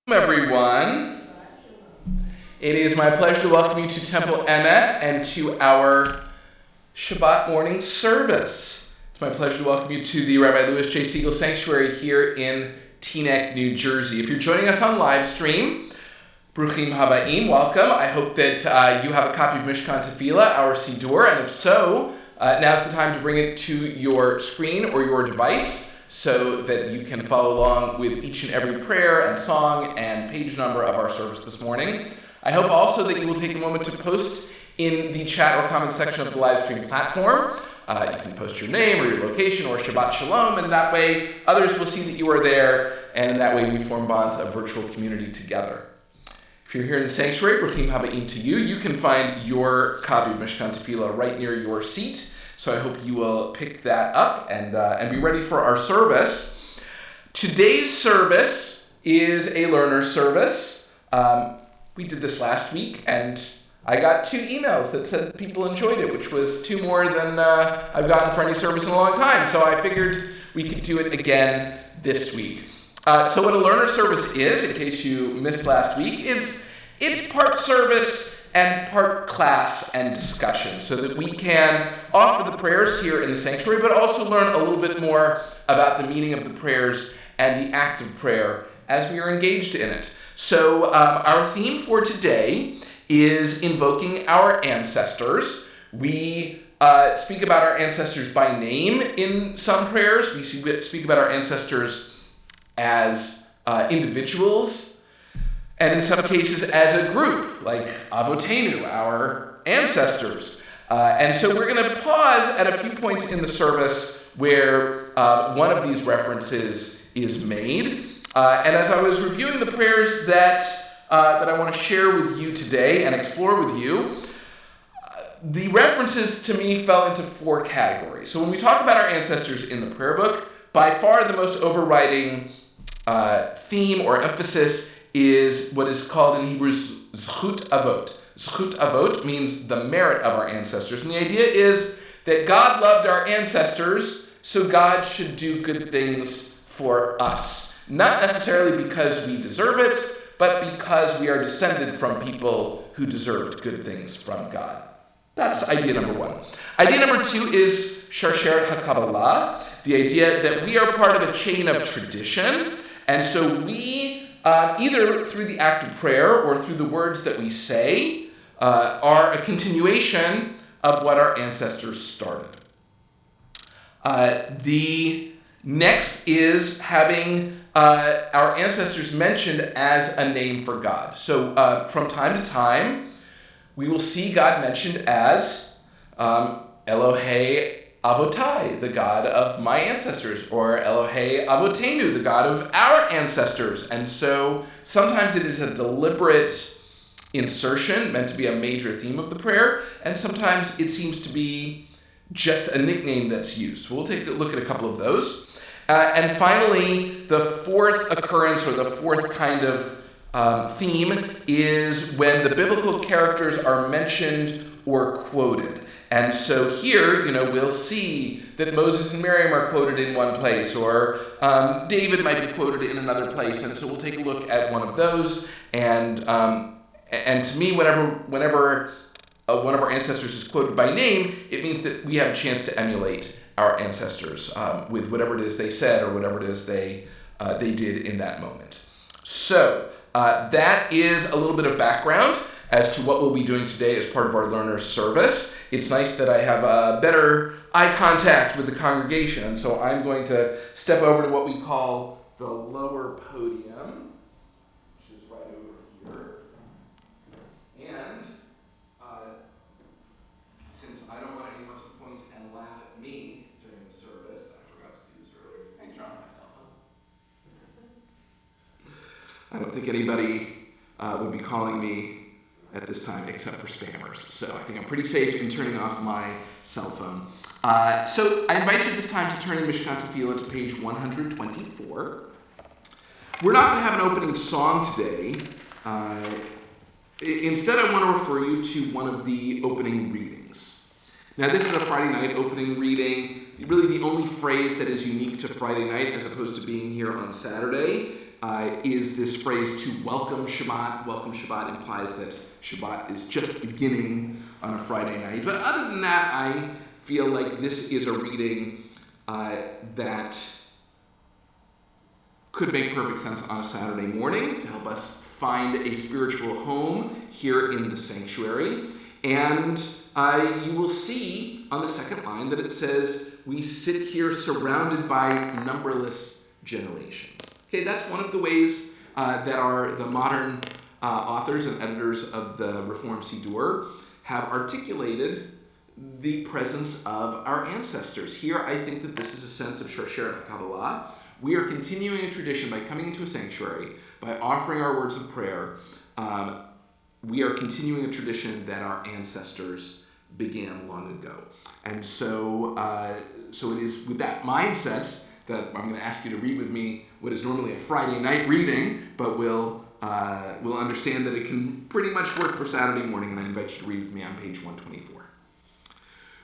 Everyone. It is my pleasure to welcome you to Temple Emeth and to our Shabbat Morning Service. It's my pleasure to welcome you to the Rabbi Louis J. Siegel Sanctuary here in Teaneck, New Jersey. If you're joining us on live stream, Bruchim Habaim, welcome. I hope that you have a copy of Mishkan Tefillah, our Siddur, and if so, now's the time to bring it to your screen or your device so that you can follow along with each and every prayer and song and page number of our service this morning. I hope also that you will take a moment to post in the chat or comment section of the live stream platform. You can post your name or your location or Shabbat Shalom, and that way others will see that you are there, and in that way we form bonds of virtual community together. If you're here in the sanctuary, Bruchim Habaim to you. You can find your copy of Mishkan Tefillah right near your seat. So I hope you will pick that up and be ready for our service. Today's service is a learner service. We did this last week, and I got 2 emails that said that people enjoyed it, which was 2 more than I've gotten for any service in a long time. So I figured we could do it again this week. So what a learner service is, in case you missed last week, is it's part service and part class and discussion, so that we can offer the prayers here in the sanctuary, but also learn a little bit more about the meaning of the prayers and the act of prayer as we are engaged in it. So our theme for today is invoking our ancestors. We speak about our ancestors by name in some prayers. We speak about our ancestors as individuals, and in some cases as a group, like Avotenu, our ancestors. And so we're going to pause at a few points in the service where one of these references is made. And as I was reviewing the prayers that I want to share with you today and explore with you, the references to me fell into four categories. So when we talk about our ancestors in the prayer book, by far the most overriding theme or emphasis is what is called in Hebrew Zchut Avot. Zchut Avot means the merit of our ancestors. And the idea is that God loved our ancestors, so God should do good things for us. Not necessarily because we deserve it, but because we are descended from people who deserved good things from God. That's idea number one. Idea number two is Sharsheret HaKabbalah, the idea that we are part of a chain of tradition, and so we, either through the act of prayer or through the words that we say, are a continuation of what our ancestors started. The next is having our ancestors mentioned as a name for God. So from time to time, we will see God mentioned as Elohei Avotai, the God of my ancestors, or Elohei Avotenu, the God of our ancestors. And so sometimes it is a deliberate insertion meant to be a major theme of the prayer, and sometimes it seems to be just a nickname that's used. So we'll take a look at a couple of those. And finally, the fourth occurrence, or the fourth kind of theme, is when the biblical characters are mentioned or quoted. And so here, we'll see that Moses and Miriam are quoted in one place, or David might be quoted in another place. And so we'll take a look at one of those. And to me, whenever one of our ancestors is quoted by name, it means that we have a chance to emulate our ancestors with whatever it is they said or whatever it is they did in that moment. So that is a little bit of background as to what we'll be doing today as part of our learner's service. It's nice that I have better eye contact with the congregation, and so I'm going to step over to what we call the lower podium, which is right over here. And since I don't want anyone to point and laugh at me during the service, I forgot to do this earlier. I dropped my cell phone. I don't think anybody would be calling me at this time except for spammers. So I think I'm pretty safe in turning off my cell phone. So I invite you this time to turn in Mishkan Tefillah to page 124. We're not going to have an opening song today. Instead, I want to refer you to one of the opening readings. Now, this is a Friday night opening reading. Really, the only phrase that is unique to Friday night, as opposed to being here on Saturday, is this phrase to welcome Shabbat. Welcome Shabbat implies that Shabbat is just beginning on a Friday night. But other than that, I feel like this is a reading that could make perfect sense on a Saturday morning to help us find a spiritual home here in the sanctuary. And you will see on the second line that it says, "We sit here surrounded by numberless generations." Okay, that's one of the ways that the modern authors and editors of the Reform Siddur have articulated the presence of our ancestors. Here, I think that this is a sense of Sharsheret HaKabbalah. We are continuing a tradition by coming into a sanctuary, by offering our words of prayer. We are continuing a tradition that our ancestors began long ago. And so it is with that mindset that I'm going to ask you to read with me what is normally a Friday night reading, but we'll understand that it can pretty much work for Saturday morning, and I invite you to read with me on page 124.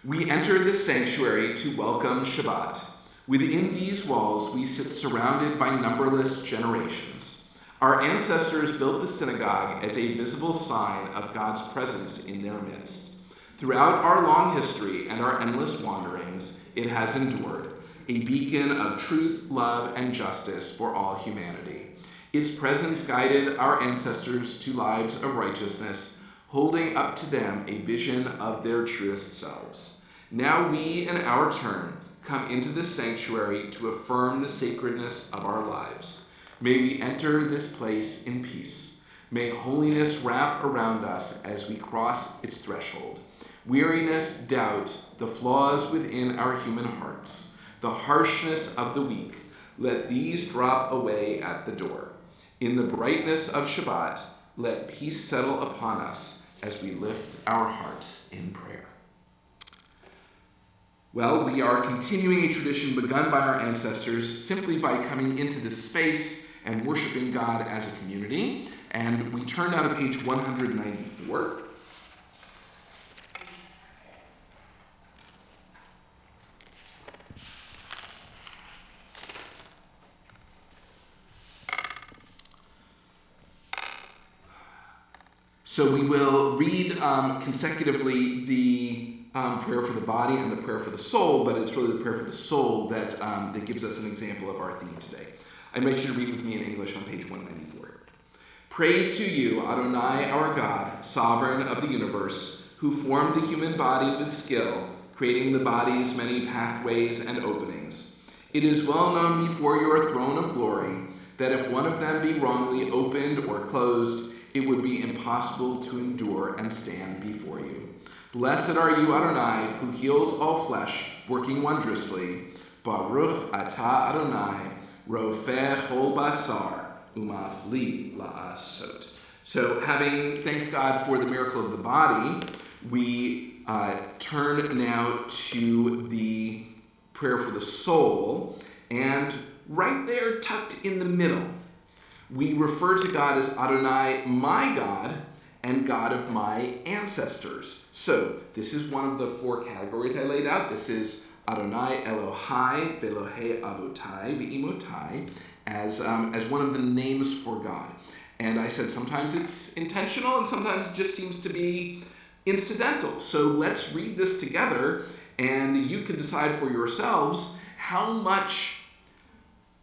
We enter this sanctuary to welcome Shabbat. Within these walls, we sit surrounded by numberless generations. Our ancestors built the synagogue as a visible sign of God's presence in their midst. Throughout our long history and our endless wanderings, it has endured, a beacon of truth, love, and justice for all humanity. Its presence guided our ancestors to lives of righteousness, holding up to them a vision of their truest selves. Now we, in our turn, come into this sanctuary to affirm the sacredness of our lives. May we enter this place in peace. May holiness wrap around us as we cross its threshold. Weariness, doubt, the flaws within our human hearts, the harshness of the weak, let these drop away at the door. In the brightness of Shabbat, let peace settle upon us as we lift our hearts in prayer. Well, we are continuing a tradition begun by our ancestors simply by coming into this space and worshiping God as a community. And we turn now to page 194. So we will read consecutively the prayer for the body and the prayer for the soul, but it's really the prayer for the soul that gives us an example of our theme today. I invite you to read with me in English on page 194. Praise to you, Adonai, our God, sovereign of the universe, who formed the human body with skill, creating the body's many pathways and openings. It is well known before your throne of glory that if one of them be wrongly opened or closed, it would be impossible to endure and stand before you. Blessed are you, Adonai, who heals all flesh, working wondrously. Baruch atah Adonai, rofeh chol basar, umafli la'asot. So, having thanked God for the miracle of the body, we turn now to the prayer for the soul, and right there, tucked in the middle, we refer to God as Adonai, my God, and God of my ancestors. So, this is one of the four categories I laid out. This is Adonai Elohai, Velohei Avotai, Ve'imotai, as one of the names for God. And I said sometimes it's intentional and sometimes it just seems to be incidental. So let's read this together and you can decide for yourselves how much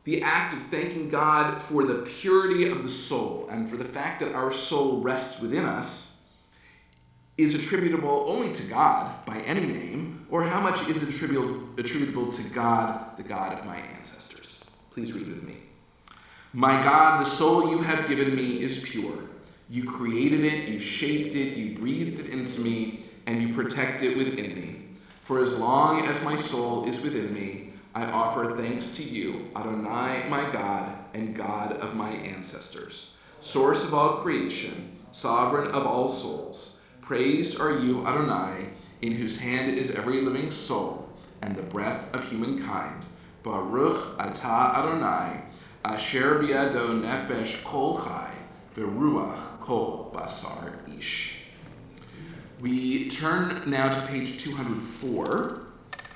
the act of thanking God for the purity of the soul and for the fact that our soul rests within us is attributable only to God by any name, or how much is attributable to God, the God of my ancestors. Please read with me. My God, the soul you have given me is pure. You created it, you shaped it, you breathed it into me, and you protect it within me. For as long as my soul is within me, I offer thanks to you, Adonai, my God, and God of my ancestors, source of all creation, sovereign of all souls. Praised are you, Adonai, in whose hand is every living soul, and the breath of humankind. Baruch atah Adonai, asher biado nefesh kol chai, veruach kol basar ish. We turn now to page 204,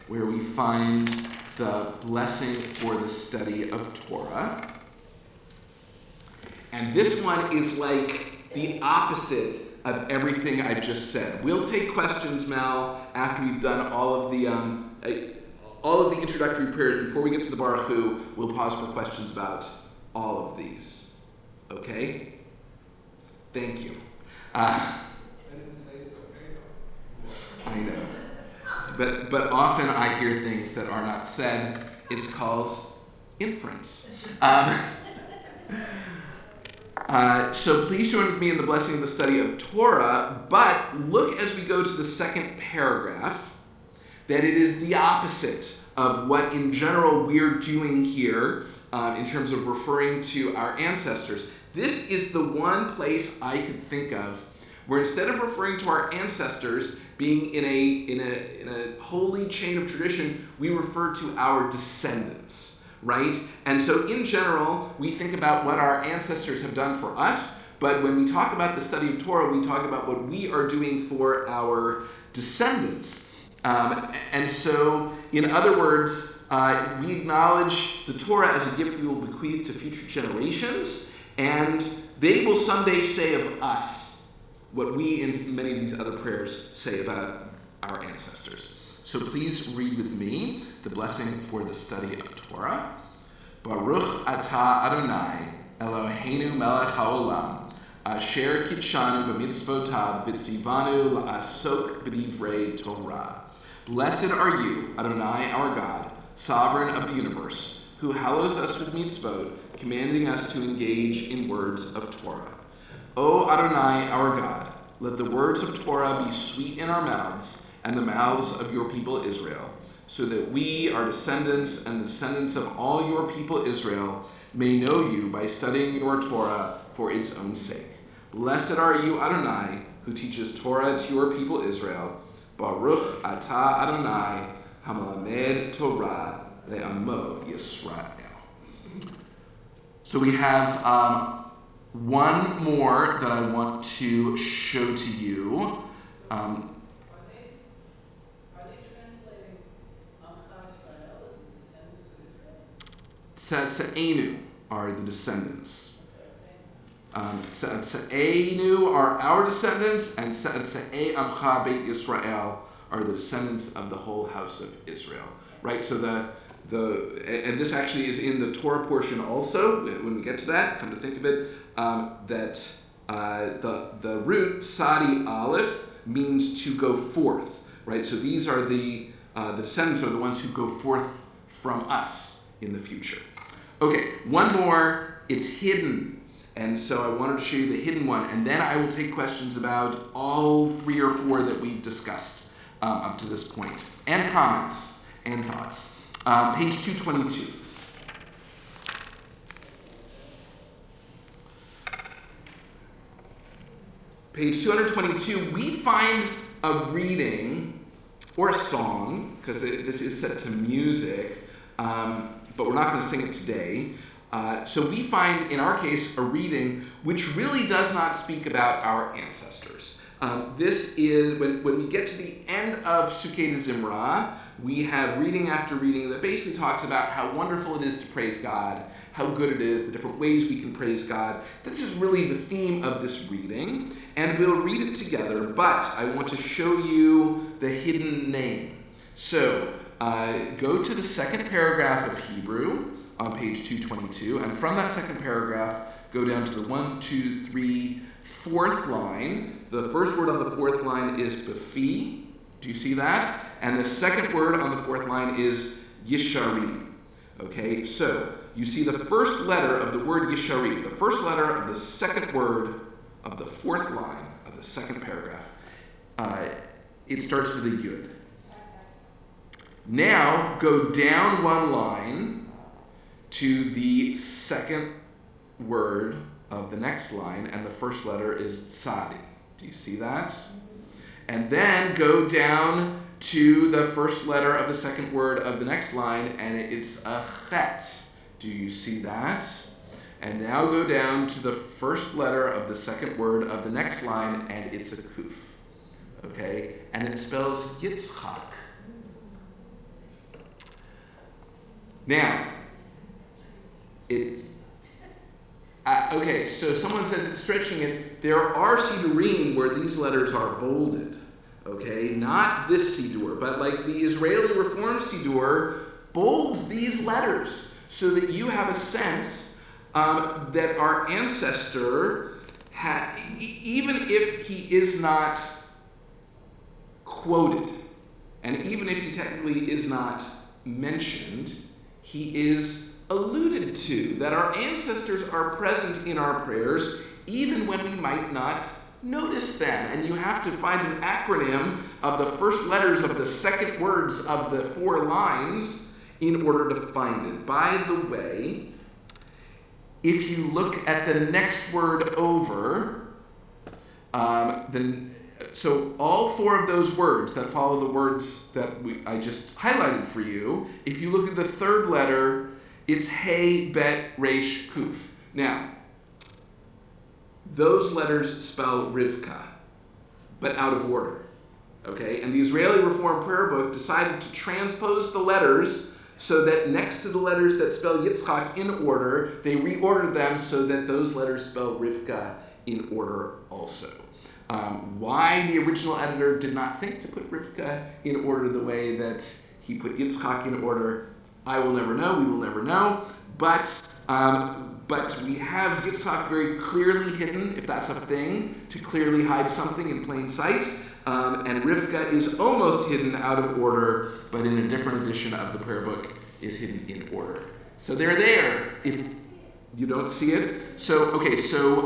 where we find the blessing for the study of Torah. And this one is like the opposite of everything I've just said. We'll take questions, Mel, after we've done all of the introductory prayers. Before we get to the Baruch Hu, we'll pause for questions about all of these. Okay? Thank you. I didn't say it's okay. I know. But often I hear things that are not said. It's called inference. So please join with me in the blessing of the study of Torah, but look as we go to the second paragraph that it is the opposite of what in general we're doing here in terms of referring to our ancestors. This is the one place I could think of where instead of referring to our ancestors being in a holy chain of tradition, we refer to our descendants, right? And so in general, we think about what our ancestors have done for us, but when we talk about the study of Torah, we talk about what we are doing for our descendants. And so, in other words, we acknowledge the Torah as a gift we will bequeath to future generations, and they will someday say of us what we in many of these other prayers say about our ancestors. So please read with me the blessing for the study of Torah. Baruch atah Adonai, Eloheinu melech haolam, asher kitshanu b'mitzvotav v'tzivanu la'asok b'divrei Torah. Blessed are you, Adonai our God, sovereign of the universe, who hallows us with mitzvot, commanding us to engage in words of Torah. O Adonai our God, let the words of Torah be sweet in our mouths and the mouths of your people Israel, so that we, our descendants, and the descendants of all your people Israel, may know you by studying your Torah for its own sake. Blessed are you, Adonai, who teaches Torah to your people Israel. Baruch atah Adonai, hamalamed Torah le'amo Yisrael. So we have one more that I want to show to you. Are they translating Amcha Israel as the descendants of Israel? Tza'enu are the descendants. Tza'enu are our descendants, and Tza'e Amcha Beit Yisrael are the descendants of the whole house of Israel. Right? So and this actually is in the Torah portion also. When we get to that, come to think of it, that the root Sadi Aleph means to go forth. Right? So these are the descendants are the ones who go forth from us in the future. Okay, one more. It's hidden. And so I wanted to show you the hidden one, and then I will take questions about all 3 or 4 that we've discussed up to this point, and comments and thoughts. Page 222. Page 222, we find a reading or a song, because this is set to music, but we're not going to sing it today. So we find, in our case, a reading which really does not speak about our ancestors. This is, when we get to the end of Sukkot Zimra, we have reading after reading that basically talks about how wonderful it is to praise God, how good it is, the different ways we can praise God. This is really the theme of this reading, and we'll read it together, but I want to show you the hidden name. So, go to the second paragraph of Hebrew on page 222, and from that second paragraph, go down to the 1, 2, 3, 4th line. The first word on the 4th line is befi. Do you see that? And the second word on the 4th line is yisharim. Okay, so you see the first letter of the word yisharim, the first letter of the second word of the 4th line of the second paragraph. It starts with a yud. Now go down one line to the second word of the next line, and the first letter is tzadi. Do you see that? And then go down to the first letter of the second word of the next line, and it's a chet. Do you see that? And now go down to the first letter of the second word of the next line, and it's a kuf. Okay? And it spells Yitzchak. Now, okay, so someone says it's stretching it. There are sidurim where these letters are bolded. Okay, not this sidur, but like the Israeli Reform sidur, bold these letters so that you have a sense that our ancestor had, even if he is not quoted, and even if he technically is not mentioned, he is alluded to, that our ancestors are present in our prayers even when we might not notice them. And you have to find an acronym of the first letters of the second words of the 4 lines in order to find it. By the way, if you look at the next word over, so all 4 of those words that follow the words that I just highlighted for you, if you look at the 3rd letter, it's Hey, Bet, Resh, Kuf. Now, those letters spell Rivka, but out of order. Okay? And the Israeli Reform Prayer Book decided to transpose the letters so that next to the letters that spell Yitzchak in order, they reordered them so that those letters spell Rivka in order also. Why the original editor did not think to put Rivka in order the way that he put Yitzchak in order, I will never know, we will never know, but but we have Yitzhak very clearly hidden, if that's a thing, to clearly hide something in plain sight. And Rivka is almost hidden out of order, but in a different edition of the prayer book is hidden in order. So they're there if you don't see it. So, okay, so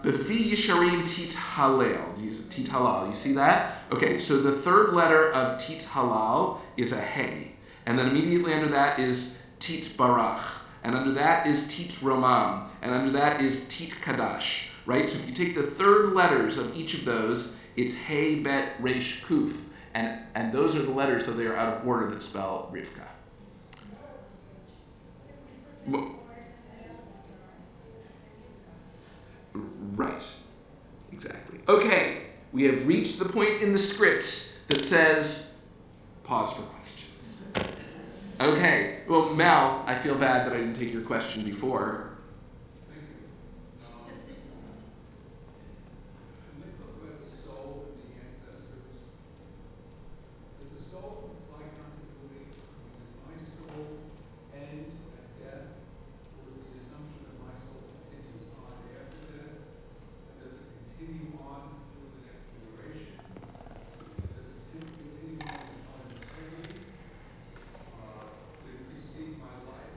Befi Yisharim Tit Halal. Tit Halal, you see that? Okay, so the third letter of Tit Halal is a Hey. And then immediately under that is Tit Barach. And under that is Tit Romam. And under that is Tit Kadash. Right? So if you take the third letters of each of those, it's Hey, Bet, Resh, Kuf. And those are the letters, so they are out of order, that spell Rivka. Right. Exactly. Okay. We have reached the point in the script that says, pause for questions. Okay. Well, Mel, I feel bad that I didn't take your question before.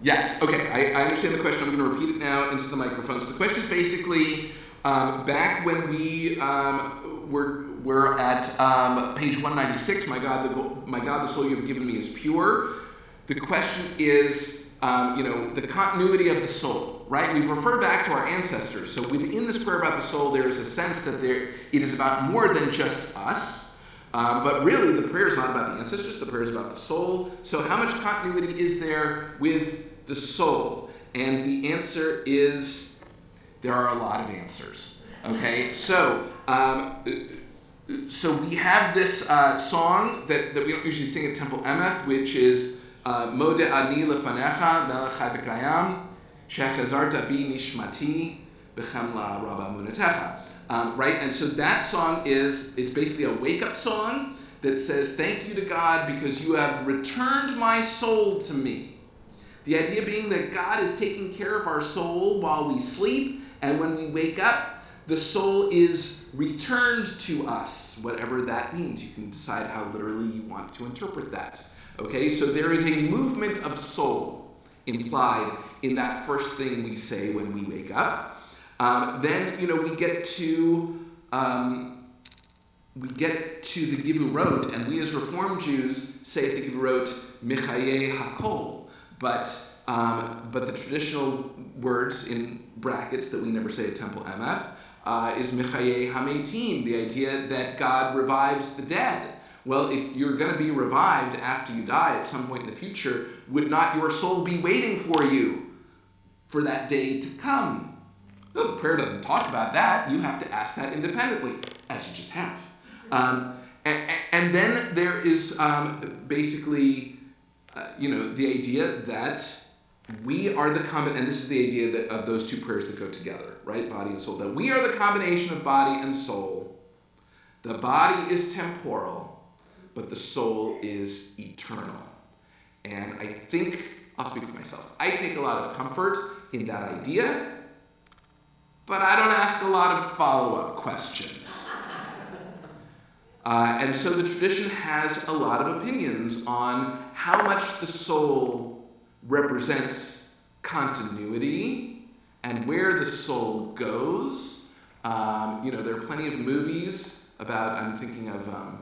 Yes, okay, I understand the question. I'm going to repeat it now into the microphones. The question is basically, back when we were at page 196, my God, the soul you have given me is pure. The question is, the continuity of the soul, right? We refer back to our ancestors. So within this prayer about the soul, there is a sense that it is about more than just us. But really, the prayer is not about the ancestors. The prayer is about the soul. So how much continuity is there with the soul? And the answer is, there are a lot of answers. Okay, so we have this song that we don't usually sing at Temple Emeth, which is Modeh ani lefanecha melech chai v'kayam shechazarta bi nishmati b'chemla rabba munatecha. Right, and so that song it's basically a wake-up song that says, thank you to God because you have returned my soul to me. The idea being that God is taking care of our soul while we sleep, and when we wake up, the soul is returned to us, whatever that means. You can decide how literally you want to interpret that. Okay, so there is a movement of soul implied in that first thing we say when we wake up. Then, we get to the Givurot, and we as Reform Jews say at the Givurot, Michaye Hakol. But the traditional words in brackets that we never say at Temple Emeth is Michaye Hametim, the idea that God revives the dead. Well, if you're going to be revived after you die at some point in the future, would not your soul be waiting for you for that day to come? No, the prayer doesn't talk about that. You have to ask that independently, as you just have. And then there is basically, the idea that we are the and this is the idea of those two prayers that go together, right? Body and soul. That we are the combination of body and soul. The body is temporal, but the soul is eternal. And I think, I'll speak for myself, I take a lot of comfort in that idea, but I don't ask a lot of follow-up questions. And so the tradition has a lot of opinions on how much the soul represents continuity and where the soul goes. There are plenty of movies about, I'm thinking of, I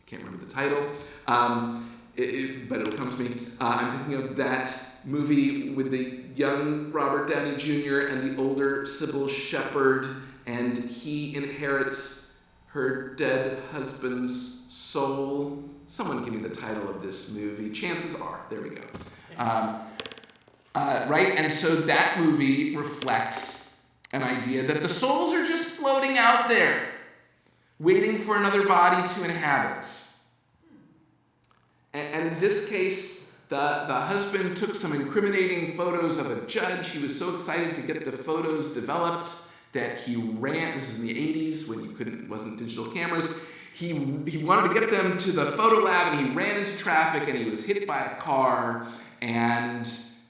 can't remember the title, but it'll come to me. I'm thinking of that movie with the young Robert Downey Jr. and the older Sybil Shepherd, and he inherits her dead husband's soul. Someone give me the title of this movie. Chances are, there we go. Right, and so that movie reflects an idea that the souls are just floating out there, waiting for another body to inhabit. And in this case, the husband took some incriminating photos of a judge. He was so excited to get the photos developed that he ran. This is in the 80s when wasn't digital cameras. He wanted to get them to the photo lab, and he ran into traffic, and he was hit by a car, and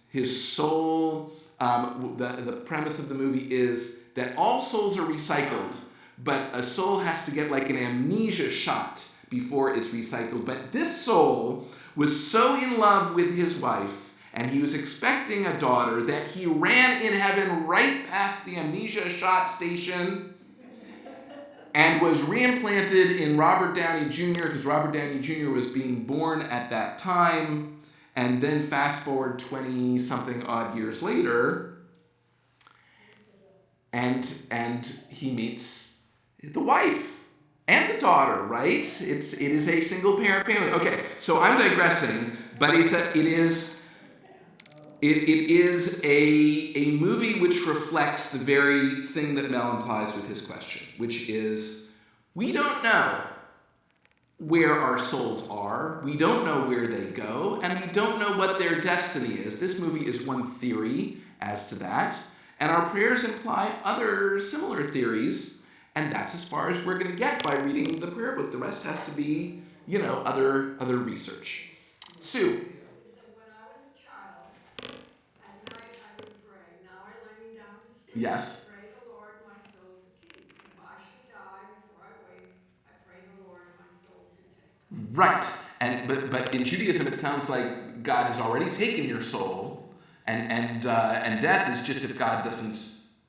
his soul. The premise of the movie is that all souls are recycled, but a soul has to get like an amnesia shot before it's recycled. But this soul was so in love with his wife, and he was expecting a daughter, that he ran in heaven right past the amnesia shot station and was reimplanted in Robert Downey Jr., because Robert Downey Jr. was being born at that time. And then fast forward 20-something odd years later, and he meets the wife and the daughter, right? It is a single parent family. Okay, so I'm digressing, but it is a movie which reflects the very thing that Mel implies with his question, which is we don't know where our souls are, we don't know where they go, and we don't know what their destiny is. This movie is one theory as to that, and our prayers imply other similar theories, and that's as far as we're going to get by reading the prayer book. The rest has to be, other research. Sue. When I was a child, at night I would pray. Now I lay me down to sleep. Yes. Pray the Lord my soul to keep. If I should die before I wake, I pray the Lord my soul to take. Right. But in Judaism it sounds like God has already taken your soul, and death is just if God doesn't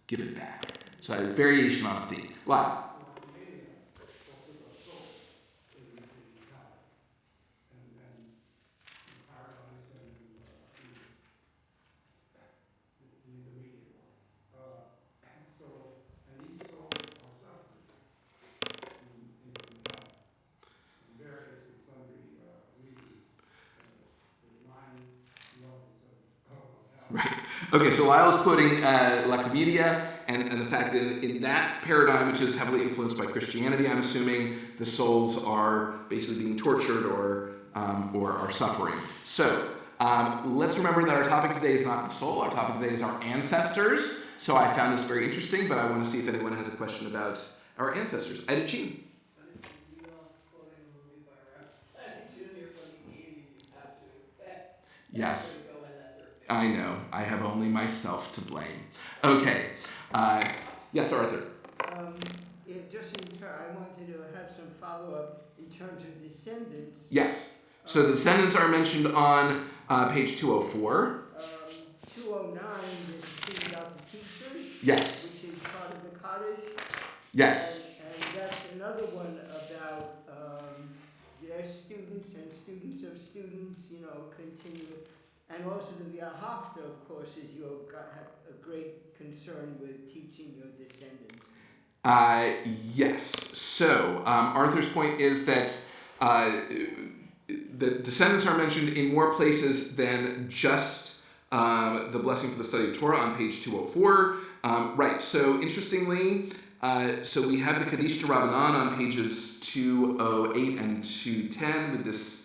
give it back. So a variation on the theme. Why? Right. Okay, so Lyle is quoting La Comedia and the fact that in that paradigm, which is heavily influenced by Christianity, I'm assuming the souls are basically being tortured or are suffering. So let's remember that our topic today is not the soul. Our topic today is our ancestors. So I found this very interesting, but I want to see if anyone has a question about our ancestors. Edicine. Yes. I know. I have only myself to blame. Okay. Yes, Arthur. I wanted to have some follow-up in terms of descendants. Yes. So the descendants are mentioned on page 204. 209, there's a thing about the teachers. Yes. Which is part of the cottage. Yes. And that's another one about their students and students of students, continue. And also the Viahafta, of course, is you have a great concern with teaching your descendants. Yes. So Arthur's point is that the descendants are mentioned in more places than just the blessing for the study of Torah on page 204. Right. So interestingly, so we have the Kaddish Rabbanan on pages 208 and 210 with this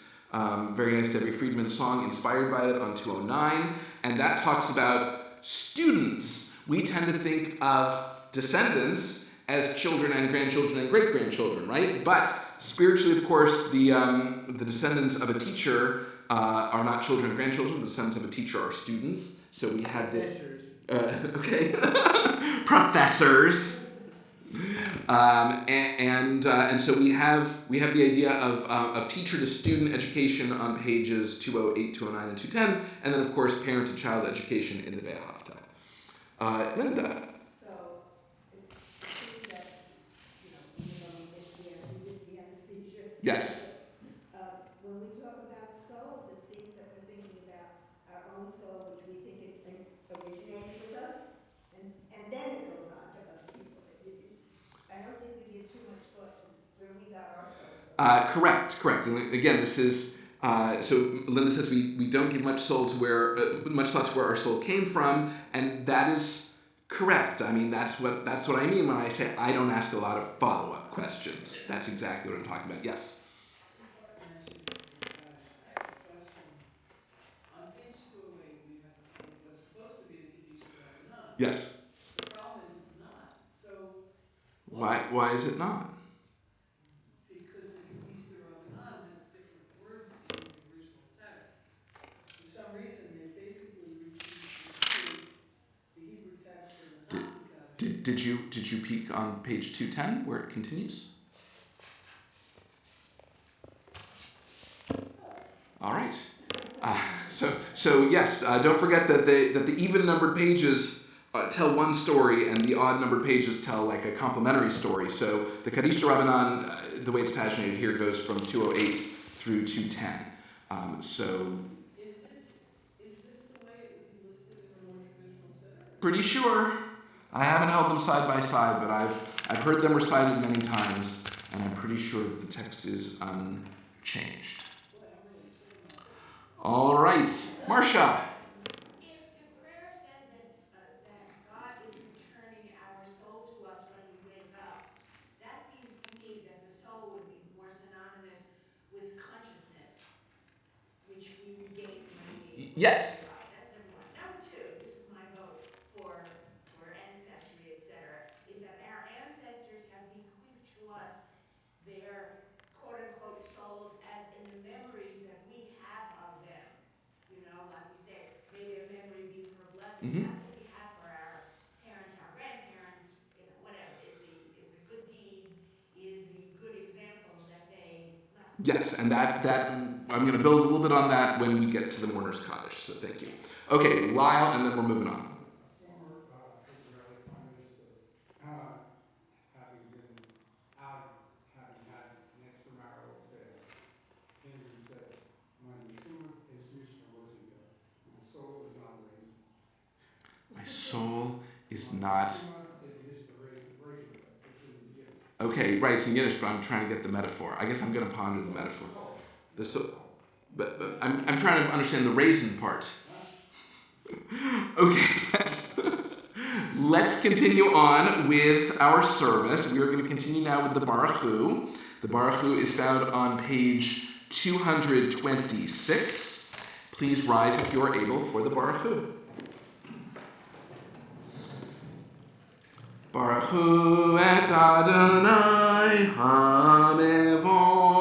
very nice Debbie Friedman song inspired by it on 209, and that talks about students. We tend to think of descendants as children and grandchildren and great-grandchildren, right? But spiritually, of course, the descendants of a teacher are not children and grandchildren. The descendants of a teacher are students. So we have this... okay. Professors. And so we have the idea of teacher to student education on pages 208, 209, and 210, and then of course parent to child education in the Viahafta. Linda. So it seems that even though we miss the anesthesia. Yes. When we talk about souls, it seems that we're thinking about our own soul, which we think it originates with us, and then it goes on to other people. I don't think we give too much thought to where we got our soul. Correct. And again, this is so. Linda says we don't give much thought to where our soul came from, and that is correct. I mean, that's what I mean when I say I don't ask a lot of follow-up questions. That's exactly what I'm talking about. Yes. Yes. The problem is it's not. So Why is it not? because the Kaddish Rabbanan has different words in the original text. For some reason, they basically repeat did you peek on page 210 where it continues? All right. So yes, don't forget that the even numbered pages tell one story, and the odd numbered pages tell like a complementary story. So the Kaddish Rabbanan, the way it's paginated here, goes from 208 through 210. So. Is this the way it would be listed in a more traditional siddur? Pretty sure. I haven't held them side by side, but I've heard them recited many times, and I'm pretty sure that the text is unchanged. All right, Marcia. If the prayer says that God is returning our soul to us when we wake up, that seems to me that the soul would be more synonymous with consciousness, which we regain when we Yes. die. That's number one. Number two, this is my vote for ancestry, etc., is that our ancestors have bequeathed to us their quote-unquote souls as in the memories that we have of them. You know, like we say, may their memory be for a blessing. Mm-hmm. That's what we have for our parents, our grandparents, you know, whatever, is the good deeds, is the good examples that they left. Yes, and that I'm going to build a little bit on that when we get to the mourner's Kaddish, so thank you. Okay, Lyle, and then we're moving on. Former Israeli Prime Minister, having had an extramarital affair, came and said, "My neshama is used for rosy. My soul is not a raisin." My soul is not. Is used for raisin. It's in Yiddish. Okay, right, it's in Yiddish, but I'm trying to get the metaphor. I guess I'm going to ponder the metaphor. But I'm trying to understand the raisin part. Okay, yes. Let's continue on with our service. We are going to continue now with the Baruch Hu. The Baruch Hu is found on page 226. Please rise if you are able for the Baruch Hu. Baruch Hu et Adonai HaMevorach.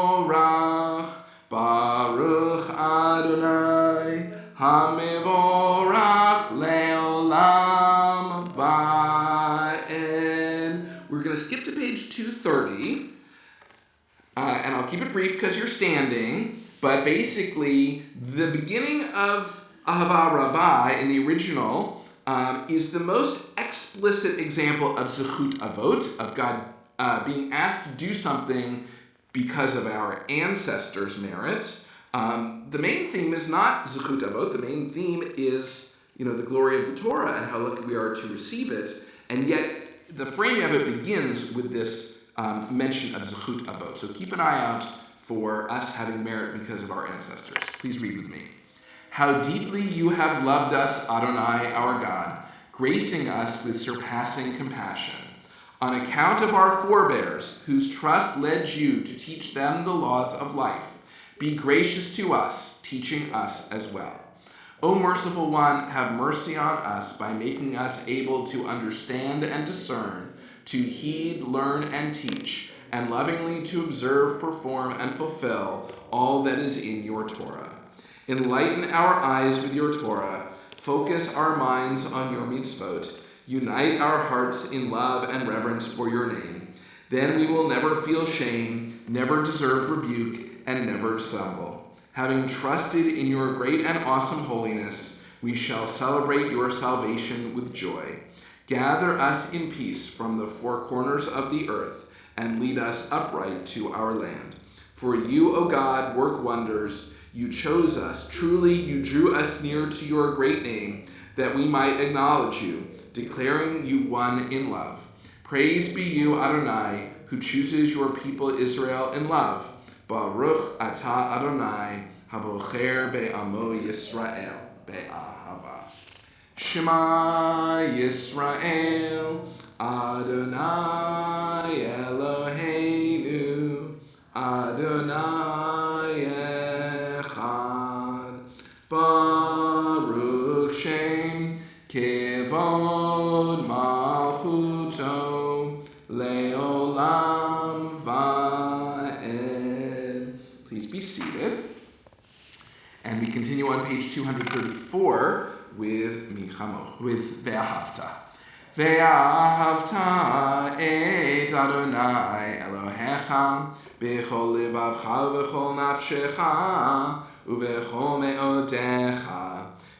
Baruch Adonai HaMevorach Leolam Va'ed. We're going to skip to page 230. And I'll keep it brief because you're standing. But basically, the beginning of Ahava Rabbah in the original is the most explicit example of Zechut Avot, of God being asked to do something because of our ancestors' merit. The main theme is not Zechut Avot. The main theme is, the glory of the Torah and how lucky we are to receive it. And yet, the framing of it begins with this mention of Zechut Avot. So keep an eye out for us having merit because of our ancestors. Please read with me. How deeply you have loved us, Adonai, our God, gracing us with surpassing compassion. On account of our forebears, whose trust led you to teach them the laws of life, be gracious to us, teaching us as well. O merciful one, have mercy on us by making us able to understand and discern, to heed, learn, and teach, and lovingly to observe, perform, and fulfill all that is in your Torah. Enlighten our eyes with your Torah, focus our minds on your mitzvot, unite our hearts in love and reverence for your name. Then we will never feel shame, never deserve rebuke, and never stumble. Having trusted in your great and awesome holiness, we shall celebrate your salvation with joy. Gather us in peace from the four corners of the earth, and lead us upright to our land. For you, O God, work wonders. You chose us. Truly, you drew us near to your great name, that we might acknowledge you, declaring you one in love. Praise be you, Adonai, who chooses your people Israel in love. Baruch atah Adonai, habocher be'amo Yisrael be'ahava. Shema Yisrael, Adonai Eloheinu, Adonai Echad. Baruch Shem Kevod Malchuto Leolam Va'ed. Please be seated. And we continue on page 234 with Ve'ahavta. Ve'ahavta et Adonai Elohecha b'chol livavcha v'chol nafshecha u'v'chol me'odecha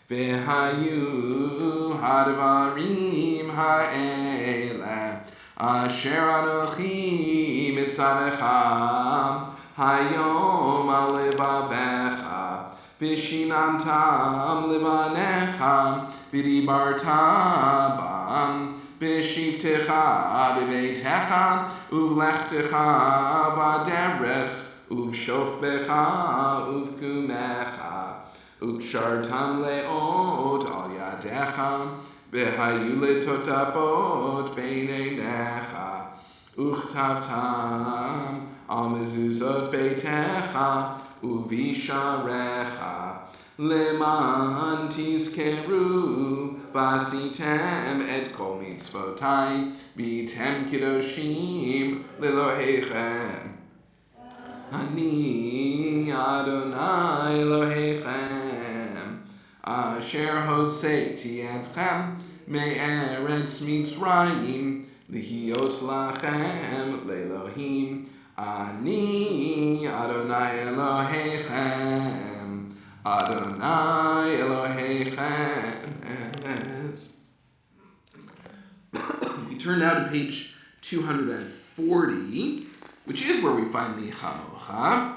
ve'hayu hadvarim ha'ele asher anochi mitzavecha hayom al levavecha v'shinantam levanecha v'dibarta bam b'shivtecha b'beitecha uvlechtecha v'derech uvshofbecha uvkumecha ukshartam leot al yadecha v'hayu letotafot b'neinecha uchtavtam al mezuzot beitecha uvisharecha leman tizkeru vasitem et kol mitzvotai bitem kidoshim lelohechem ani Adonai Elohechem asher hotzeiti etchem me'eretz Mitzrayim lihiot lachem le'elohim ani Adonai Elohechem Adonai Elohechem. We turn now to page 240, which is where we find Mi Chamocha.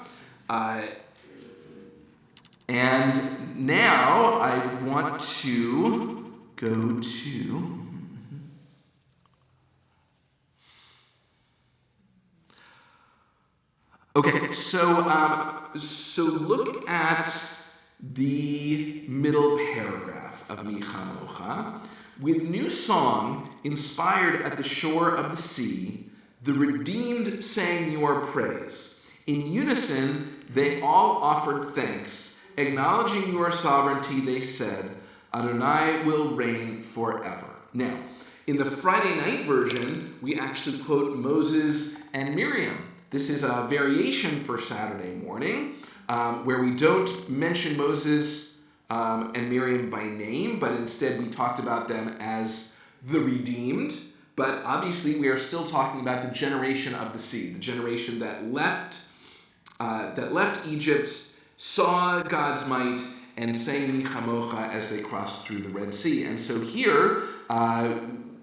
And now I want to go to okay, so look at the middle paragraph of Mi Chamocha. With new song inspired at the shore of the sea, the redeemed sang your praise. In unison, they all offered thanks. Acknowledging your sovereignty, they said, Adonai will reign forever. Now, in the Friday night version, we actually quote Moses and Miriam. This is a variation for Saturday morning, where we don't mention Moses and Miriam by name, but instead we talked about them as the redeemed. But obviously we are still talking about the generation of the sea, the generation that left Egypt, saw God's might, and sang Mi Chamocha as they crossed through the Red Sea. And so here,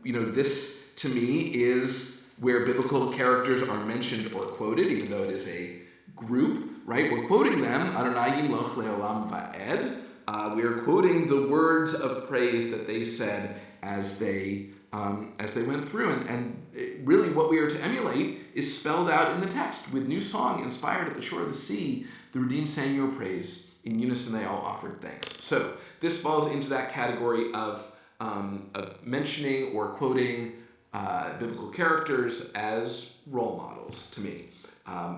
this to me is where biblical characters are mentioned or quoted, even though it is a group, right? We're quoting them, Adonai Yimloch Le'olam Va'ed. We are quoting the words of praise that they said as they went through. And really what we are to emulate is spelled out in the text. With new song inspired at the shore of the sea, the redeemed sang your praise. In unison they all offered thanks. So this falls into that category of mentioning or quoting biblical characters as role models to me.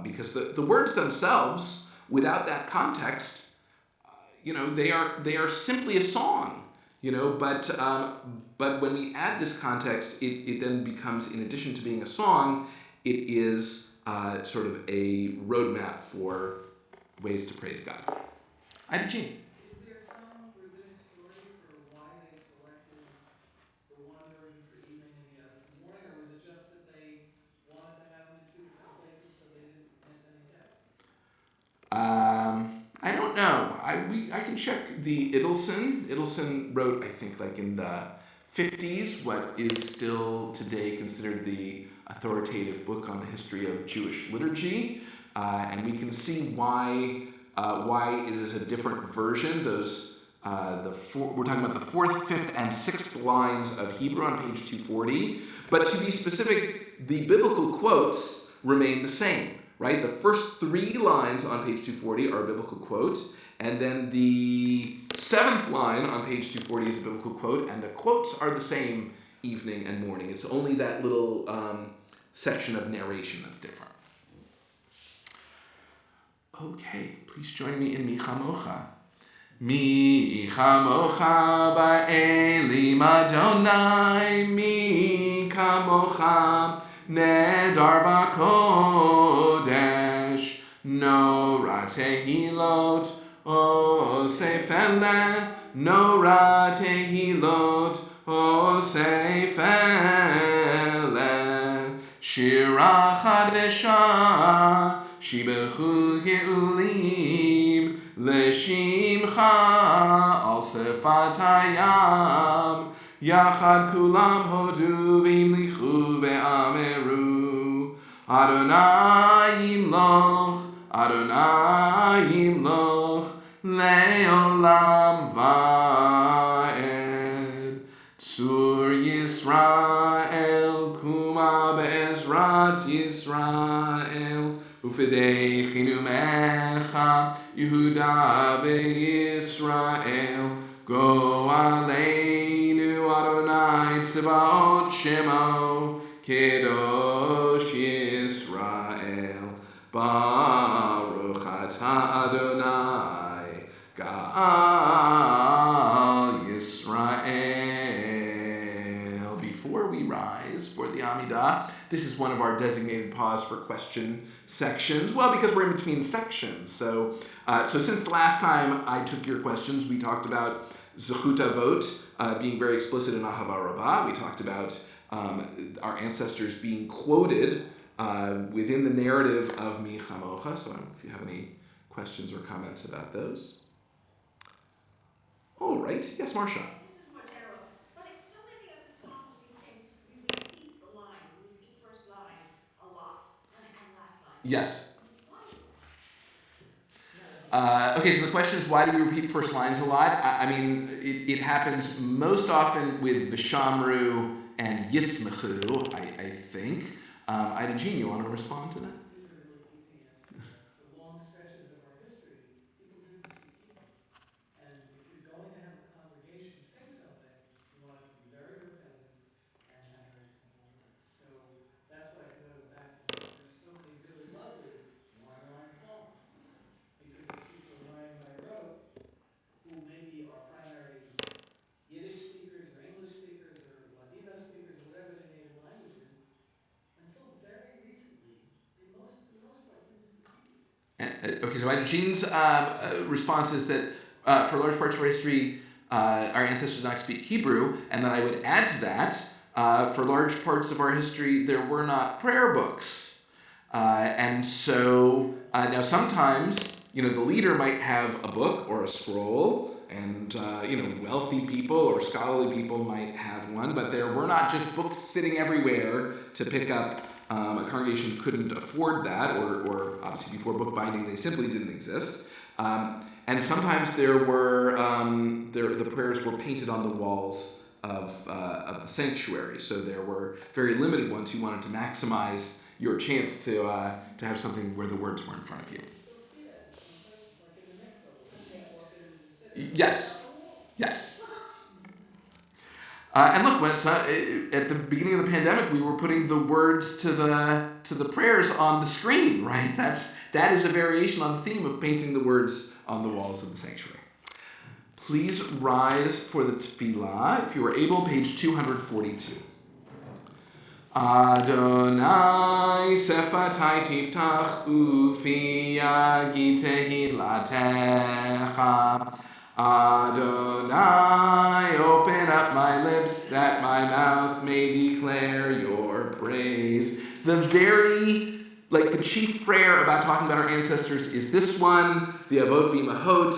Because the words themselves, without that context, they are simply a song, but when we add this context, it then becomes, in addition to being a song, it is sort of a roadmap for ways to praise God. Ida Jean. Is there some rabbinic story for why they selected the one version for evening and the other for morning, or was it just that they wanted to have them in two different places so they didn't miss any text? I don't know. I can check the Idelson. Idelson wrote, I think, like in the 50s, what is still today considered the authoritative book on the history of Jewish liturgy, and we can see why it is a different version. We're talking about the 4th, 5th, and 6th lines of Hebrew on page 240. But to be specific, the biblical quotes remain the same. Right? The first 3 lines on page 240 are a biblical quote, and then the 7th line on page 240 is a biblical quote, and the quotes are the same evening and morning. It's only that little section of narration that's different. Okay, please join me in Mi Chamocha. Mi Chamocha ba'elim Adonai, Mi Chamocha Nedar b'kodesh, Nora tehilot, Osefele, Nora tehilot, Osefele. Shira Chadesha, Shibechu Geulim, Leshimcha, Al Sefatayam, Yachad Kulam Hodu V'imlichu Ve'ameru, Adonai Yimloch, Adonai Yimloch, Le'olam Va'ed. Tzur Yisrael, Kuma Be'ezrat Yisrael, Ufidei Chinumecha, Yehuda Be'Yisrael, Go Aleinu Adonai Tzebaot Shemo, Kedosh Yisrael, Baruch Atah Adonai, Ga'al Yisrael. Before we rise for the Amidah, this is one of our designated pause for question sections. Well, because we're in between sections. So since the last time I took your questions, we talked about Zechut Avot being very explicit in Ahava Rabbah. We talked about our ancestors being quoted within the narrative of Mi Chamocha. So I don't know if you have any questions or comments about those. All right. Yes, Marcia. This is more general, but in so many of the songs we sing, we repeat the lines, we repeat first line a lot, and last line. Yes. Why is that? Okay, so the question is, why do we repeat first lines a lot? I mean, it happens most often with Vishamru and Yismechu, I think. Ida Jean, you want to respond to that? This is a really easy answer to that. For long stretches of our history, people didn't speak Hebrew. And if you're going to have a congregation sing something, you want it to be very repetitive and have very simple words. So that's why if you go to the back of the house, there's so many really lovely one-line songs. Because if people are learning by rote, who maybe are primary Yiddish speakers or English speakers or Ladino speakers or whatever their native language is, until very recently, for the most part, didn't speak Hebrew. Okay, so Jean's response is that for large parts of our history, our ancestors did not speak Hebrew, and then I would add to that, for large parts of our history, there were not prayer books. And so now sometimes, the leader might have a book or a scroll, and wealthy people or scholarly people might have one, but there were not just books sitting everywhere to pick up. A congregation couldn't afford that, or obviously before bookbinding they simply didn't exist. And sometimes there were the prayers were painted on the walls of the sanctuary, so there were very limited ones who wanted to maximize your chance to have something where the words were in front of you. You'll see that sometimes, like in the mikvah, you can't walk it into the city. Yes. Yes. And look, when at the beginning of the pandemic, we were putting the words to the prayers on the screen, right? That is a variation on the theme of painting the words on the walls of the sanctuary. Please rise for the tefillah, if you are able, page 242. Adonai sefatai tiftach ufi yagi tehilatecha. Adonai, open up my lips that my mouth may declare your praise. The chief prayer about talking about our ancestors is this one, the Avot V'Imahot.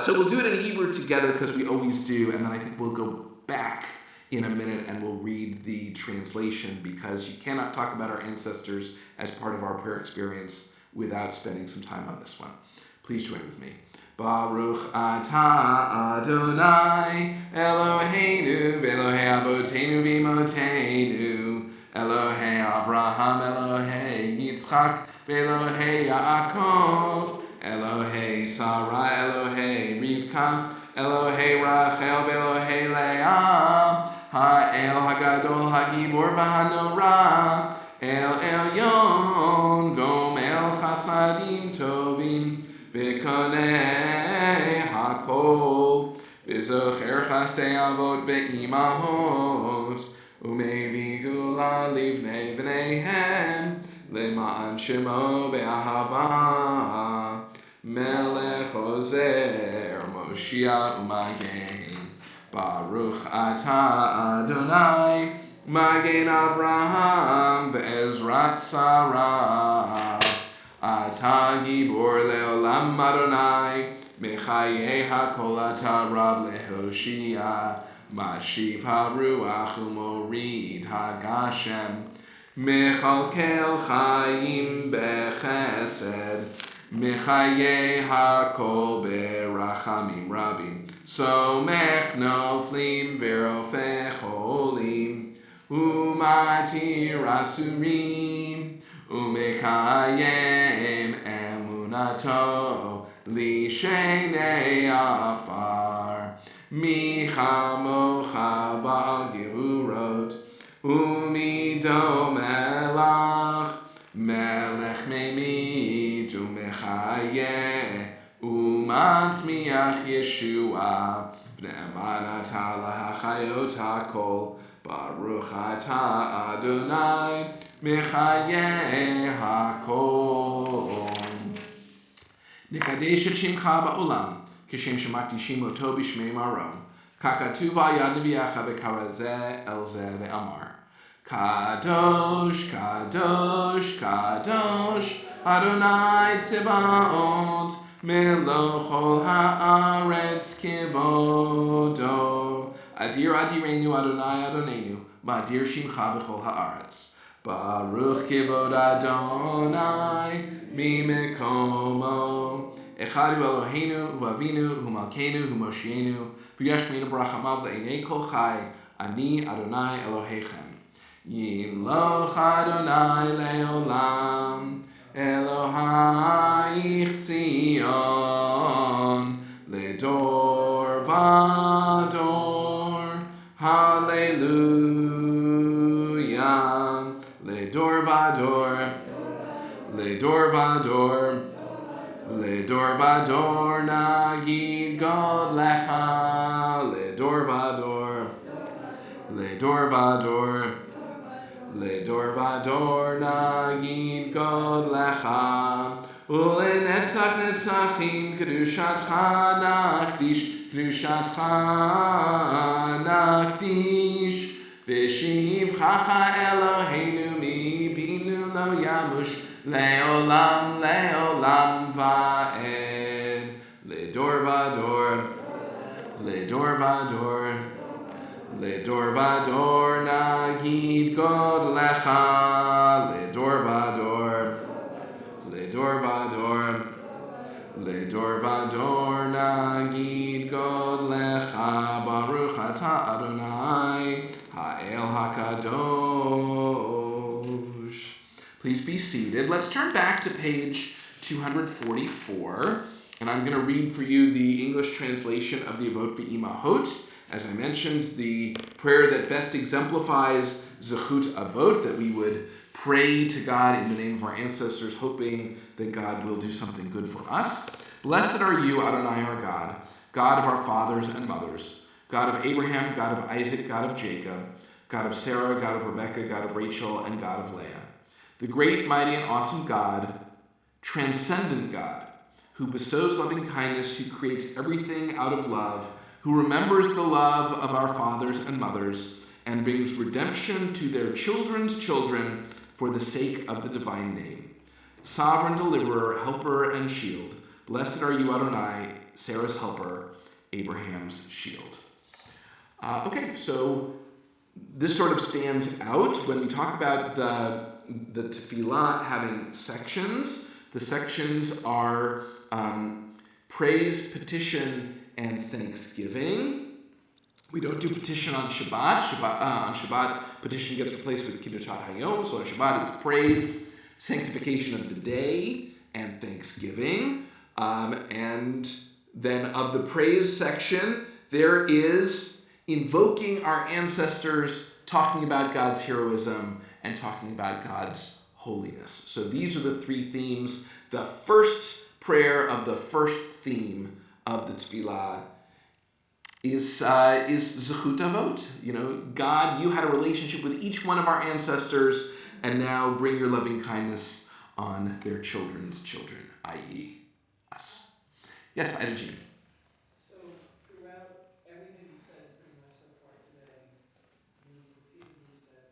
So we'll do it in Hebrew together because we always do, and then I think we'll go back in a minute and we'll read the translation because you cannot talk about our ancestors as part of our prayer experience without spending some time on this one. Please join with me. Baruch atah Adonai Eloheinu Elohei Avoteinu V'Imotenu Elohei Avraham Elohei Yitzchak Elohei Yaakov Elohei Sarah Elohei Rivka Elohei Rachel Elohei Leah Ha'el Hagadol Hagibor V'Hanora El Elyon Gomel Chasadim Tovim V'konei hakol v'zocher chastei avot ve'imahot u'mei gula livnei v'neihem le'ma'an shemo be'ahava melech ozer Moshiach u'magen Baruch atah Adonai Magen Avraham Be'ezrat Sarah. Ata Gibor Leolam Adonai Mechaye HaKol Ata Rab Lehoshia Mashiv HaRuach Umorid HaGashem Mechalkel Chaim Bechesed Mechaye HaKol Berachamim Rabim Somech Noflim Verofech Holim Umatir Asurim Umekayem Emunato Lishenei Afar Michamocha Ba'al Gevurot Umido Melach Melech Memit Umechayeh Umatzmiach Yeshua V'ne'emanata lahachayot hakol Baruch ata Adonai Mechaye hakol. Nikadesh et shimcha ba'olam, kishem shemakdishim oto b'shmei marom. Kakatuva yad neviyacha v'karazeh el zeh ve'amar. Kadosh, kadosh, kadosh, Adonai tzebaot, melochol haaretz kivodo. Adir adirenu Adonai Adonenu, ma'adir shimcha b'chol haaretz. Baruch kivod Adonai mimekomo. Echad hu Eloheinu hu Avinu hu Malkeinu hu Moshienu v'yashmeinu barachamav le'enei kol chai ani Adonai Elohechem. Yimloch Adonai le'olam Elohayich Tzion ledor vador. Hallelujah. Ledor vador, ledor vador, ledor vador, nagid God lecha. Ledor vador, ledor vador, ledor vador, nagid God lecha. Ulenetzach netzachim kedushatcha nakdish, kedushatcha nakdish. V'shivchacha Eloheinu mibinu lo yamush leolam leolam va'ed. Ledor vador, ledor vador, ledor vador nagid God lecha. Ledor vador, ledor vador, ledor vador nagid God lecha. Baruch ata Adonai Ha'el HaKadosh. Please be seated. Let's turn back to page 244, and I'm going to read for you the English translation of the Avot V'Imahot. As I mentioned, the prayer that best exemplifies Zechut Avot, that we would pray to God in the name of our ancestors, hoping that God will do something good for us. Blessed are you, Adonai our God, God of our fathers and mothers, God of Abraham, God of Isaac, God of Jacob, God of Sarah, God of Rebekah, God of Rachel, and God of Leah. The great, mighty, and awesome God, transcendent God, who bestows loving kindness, who creates everything out of love, who remembers the love of our fathers and mothers, and brings redemption to their children's children for the sake of the divine name. Sovereign deliverer, helper, and shield, blessed are you, Adonai, Sarah's helper, Abraham's shield. Okay, so this sort of stands out when we talk about the tefillah having sections. The sections are praise, petition, and thanksgiving. We don't do petition on Shabbat. On Shabbat, petition gets replaced with Kiddushot Hayom. So on Shabbat, it's praise, sanctification of the day, and thanksgiving. And then of the praise section, there is invoking our ancestors, talking about God's heroism, and talking about God's holiness. So these are the three themes. The first prayer of the first theme of the tefillah is Zechut Avot. You know, God, you had a relationship with each one of our ancestors, and now bring your loving kindness on their children's children, i.e. us. Yes, Ida Jean. So throughout everything you said pretty much so far today, you've repeatedly said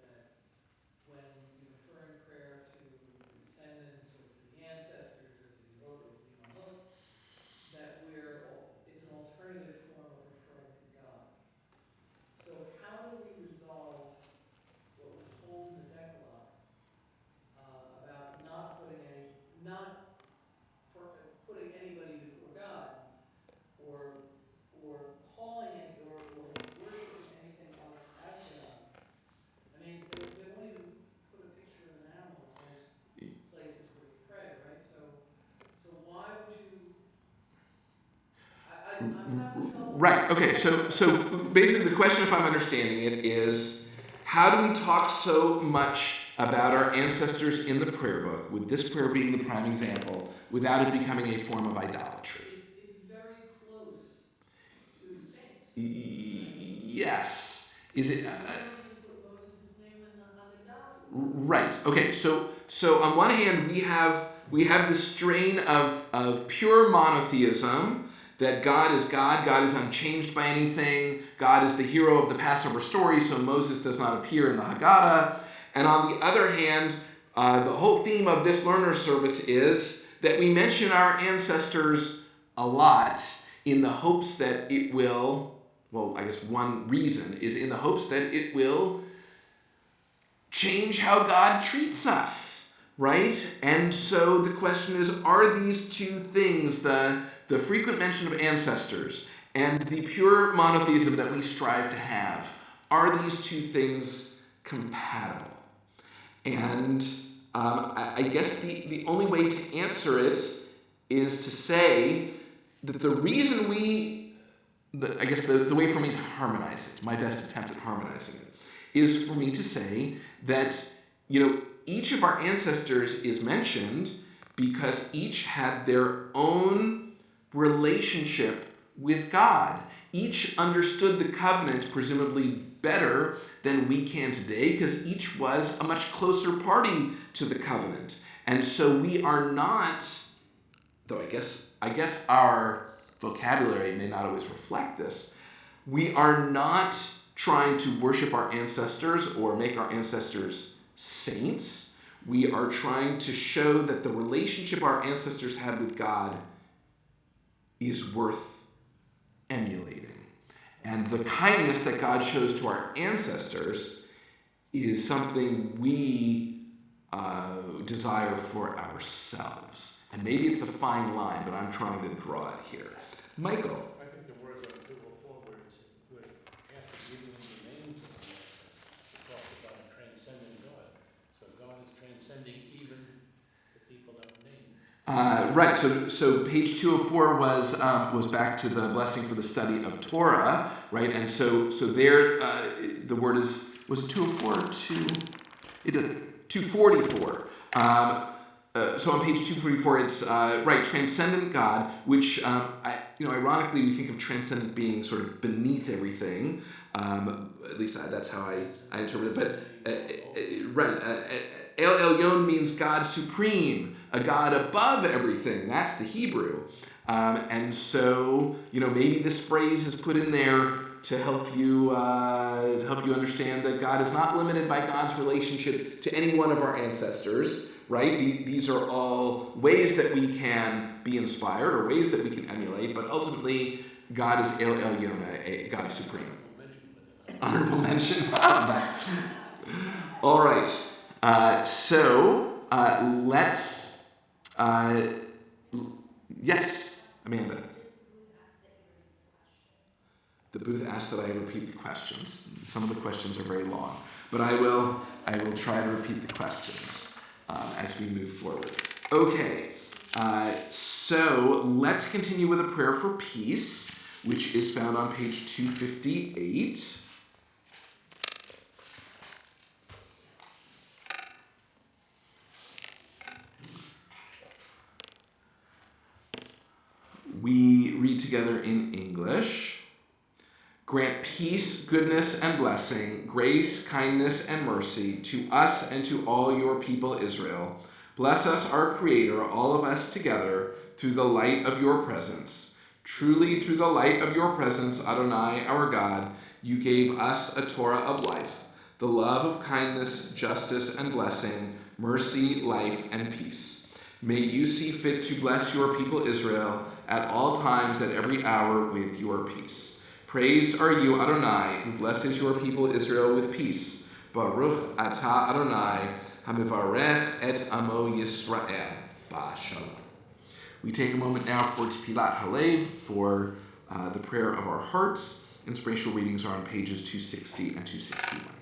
Right. Okay. So basically, the question, if I'm understanding it, is how do we talk so much about our ancestors in the prayer book, with this prayer being the prime example, without it becoming a form of idolatry? It's very close to the saints. Yes. Is it? Put Moses' name on the gods. Right. Okay. So on one hand, we have the strain of pure monotheism. That God is God, God is unchanged by anything, God is the hero of the Passover story, so Moses does not appear in the Haggadah. And on the other hand, the whole theme of this learner service is that we mention our ancestors a lot in the hopes that it will, well, I guess one reason is in the hopes that it will change how God treats us, right? And so the question is, are these two things, the frequent mention of ancestors and the pure monotheism that we strive to have, are these two things compatible? And I guess the only way to answer it is to say that the reason the way for me to harmonize it, my best attempt at harmonizing it, is for me to say that, each of our ancestors is mentioned because each had their own relationship with God. Each understood the covenant presumably better than we can today because each was a much closer party to the covenant. And so we are not, though I guess our vocabulary may not always reflect this, we are not trying to worship our ancestors or make our ancestors saints. We are trying to show that the relationship our ancestors had with God is worth emulating. And the kindness that God shows to our ancestors is something we desire for ourselves. And maybe it's a fine line, but I'm trying to draw it here. Michael. I think the words on 204 where it's good after giving the names of the ancestors, it talks about a transcendent God. So God is transcending even the people that were named. Right, so page 204 was back to the blessing for the study of Torah, right? And so there the word was it 204 or 244. So on page 244 it's right, transcendent God, which ironically we think of transcendent being sort of beneath everything. At least that's how I interpret it. But right, El Elyon means God supreme, a God above everything. That's the Hebrew. And so, maybe this phrase is put in there to help you understand that God is not limited by God's relationship to any one of our ancestors, right? These are all ways that we can be inspired or ways that we can emulate, but ultimately, God is El Elyon, God supreme. Honorable mention. All right. Let's. Yes, Amanda. The booth asked that I repeat the questions. Some of the questions are very long, but I will try to repeat the questions as we move forward. Okay. So let's continue with a prayer for peace, which is found on page 258. We read together in English. Grant peace, goodness, and blessing, grace, kindness, and mercy to us and to all your people Israel. Bless us, our Creator, all of us together, through the light of your presence. Truly, through the light of your presence, Adonai, our God, you gave us a Torah of life, the love of kindness, justice, and blessing, mercy, life, and peace. May you see fit to bless your people Israel at all times, at every hour, with your peace. Praised are you, Adonai, who blesses your people Israel with peace. Baruch atah Adonai, hamivarech et amo Yisrael. Ba'ashalom. We take a moment now for Tfilat Halev, for the prayer of our hearts. Inspirational readings are on pages 260 and 261.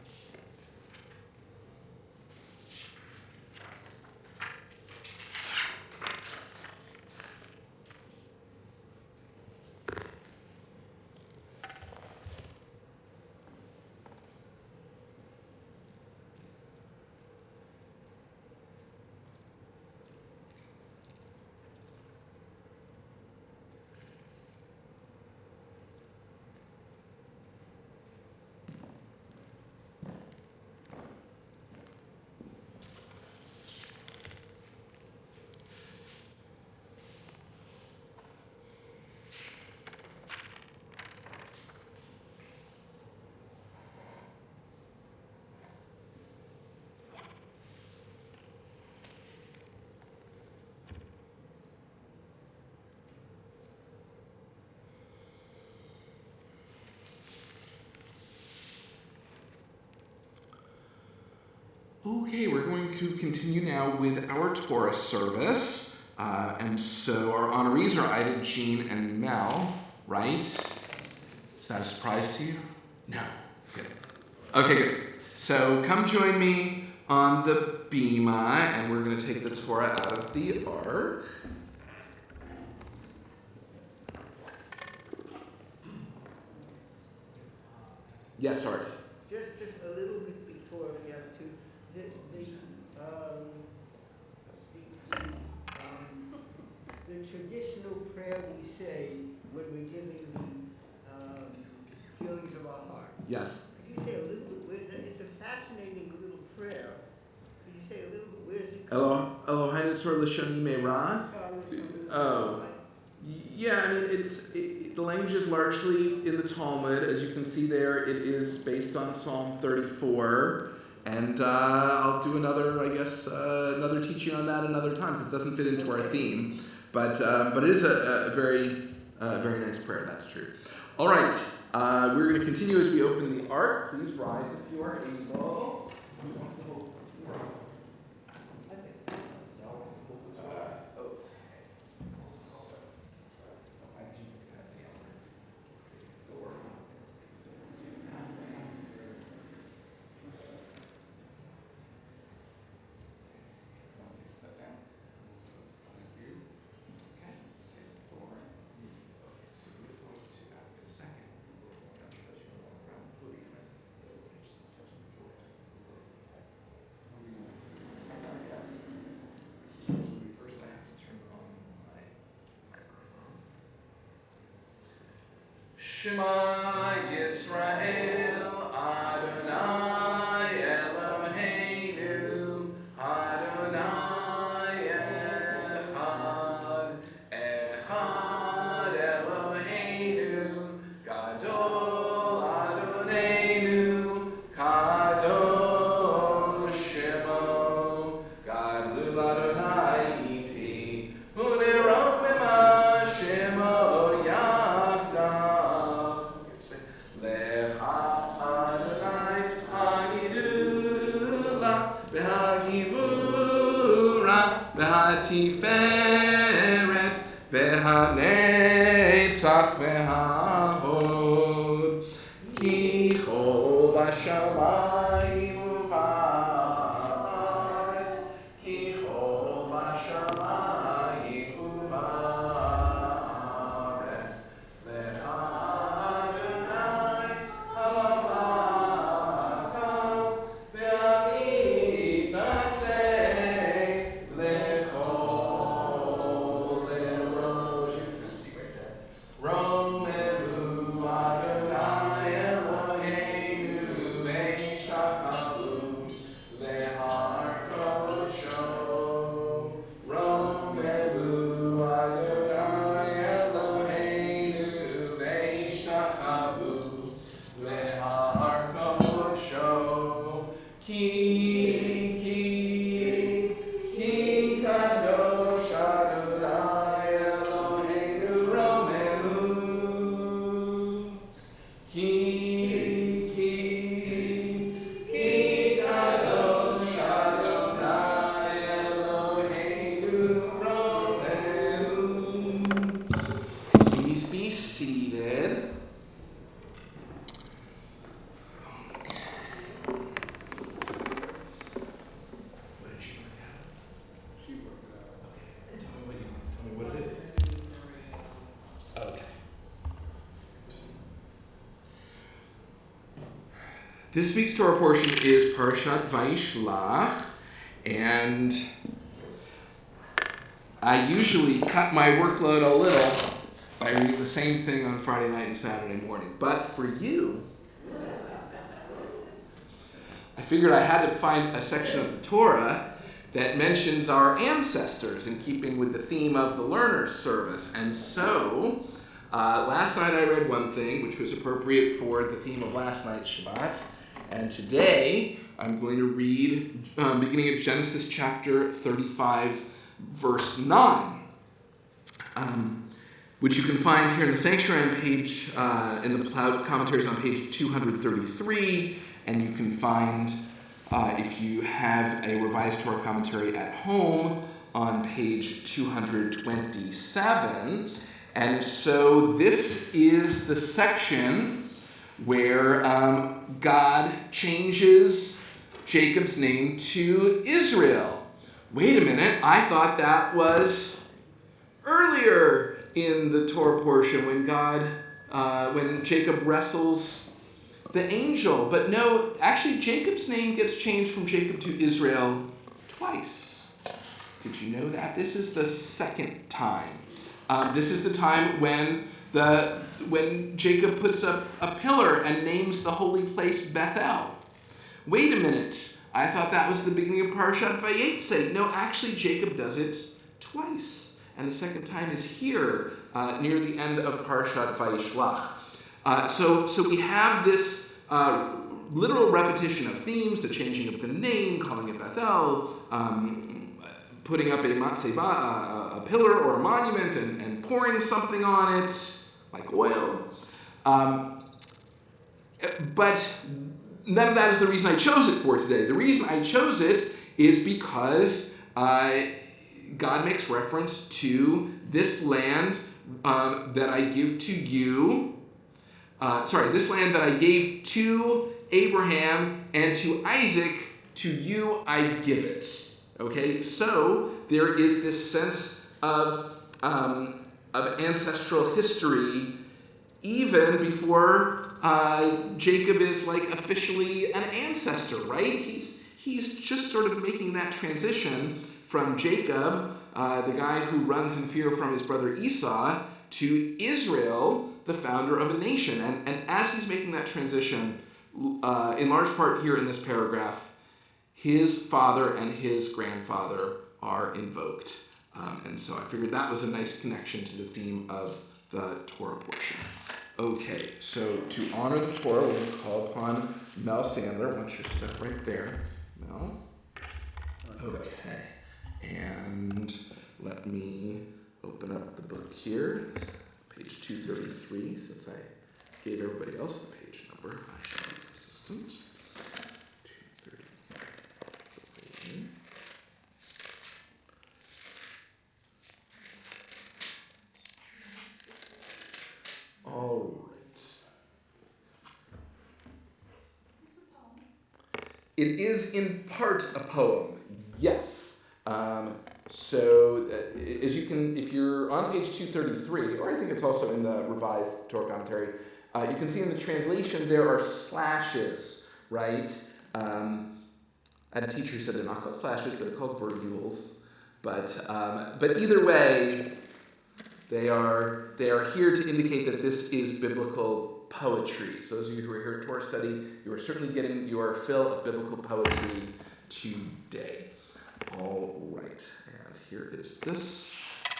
Okay, we're going to continue now with our Torah service. And so our honorees are Ida, Jean, and Mel, right? Is that a surprise to you? No. Good. Okay, good. So come join me on the bima, and we're going to take the Torah out of the ark. Yes, Art. Just a little bit before, if you have to, the traditional prayer we say when we're giving the feelings of our heart. Yes. Could you say a little bit, where's that? It's a fascinating little prayer. Could you say a little bit, where's it? Eloheinu tzor l'shoni me'ra. Oh. Yeah, I mean, the language is largely in the Talmud. As you can see there, it is based on Psalm 34. And I'll do another teaching on that another time, because it doesn't fit into our theme. But it is a very nice prayer, that's true. All right, we're going to continue as we open the ark. Please rise if you are able. Who wants to hold the Torah? Shema Yisrael, Adonai Eloheinu, Adonai Echad, Echad Eloheinu, Gadol Adonenu, Kadosh Shemo, Gadol Adonai Iti, Unerot B'ma Shemo Yachdav. Tiferet v'hanetzach v'hahod ki chol b'shamayim u'va'aretz ki chol b'shamayim u'va'aretz le'Adonai ha'avachol ve'amid naseh le'chol. This week's Torah portion is Parashat Vayishlach, and I usually cut my workload a little by reading the same thing on Friday night and Saturday morning. But for you, I figured I had to find a section of the Torah that mentions our ancestors in keeping with the theme of the learner's service. And so, last night I read one thing, which was appropriate for the theme of last night's Shabbat. And today, I'm going to read, beginning at Genesis chapter 35, verse 9, which you can find here in the sanctuary on page, in the Plowed commentaries on page 233, and you can find if you have a revised Torah commentary at home on page 227. And so this is the section where God changes Jacob's name to Israel. Wait a minute, I thought that was earlier in the Torah portion when when Jacob wrestles the angel. But no, actually Jacob's name gets changed from Jacob to Israel twice. Did you know that? This is the second time. This is the time when Jacob puts up a pillar and names the holy place Bethel. Wait a minute. I thought that was the beginning of Parashat Vayetze. No, actually Jacob does it twice. And the second time is here, near the end of Parashat Vayishlach. So we have this literal repetition of themes, the changing of the name, calling it Bethel, putting up a matzeva, a pillar or a monument, and pouring something on it, like oil. But none of that is the reason I chose it for today. The reason I chose it is because God makes reference to this land that I give to you. This land that I gave to Abraham and to Isaac, to you I give it. Okay, so there is this sense of ancestral history even before Jacob is like officially an ancestor, right? He's just sort of making that transition from Jacob, the guy who runs in fear from his brother Esau, to Israel, the founder of a nation. And as he's making that transition, in large part here in this paragraph, his father and his grandfather are invoked. And so I figured that was a nice connection to the theme of the Torah portion. Okay, so to honor the Torah, we're going to call upon Mel Sandler. Why don't you step right there, Mel? Okay, and let me open up the book here. It's page 233, since I gave everybody else the page number. I shall be consistent. 233. All right. It is in part a poem, yes. So as you can, if you're on page 233, or I think it's also in the revised Torah commentary, you can see in the translation there are slashes, right? I had a teacher who said they're not called slashes, they're called virgules. But either way, they are here to indicate that this is biblical poetry. So those of you who are here at Torah study, you are certainly getting your fill of biblical poetry today. All right, and here is this,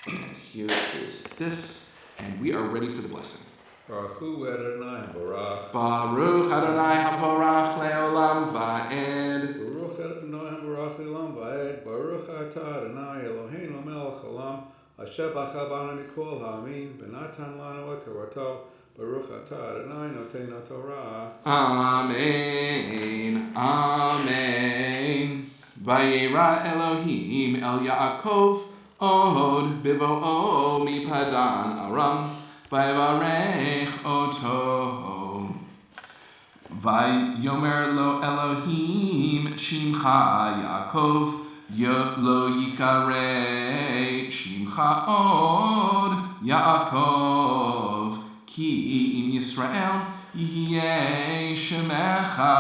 and here is this, and we are ready for the blessing. Baruch Adonai Habarach. Baruch Adonai Habarach leolam va'ed. Baruch Adonai Habarach leolam va'ed. Baruch atah Adonai Eloheinu melech haolam. Asher b'achar banu mikol ha'amim v'natan lanu et torato. Baruch atah Adonai noten Torah. Amen. Amen. Vayera Elohim el Yaakov od bivo'o mipadan aram vayivarech oto vayomer lo Elohim shimcha Yaakov lo yikareh shimcha od Yaakov ki im Yisrael yihyeh shemecha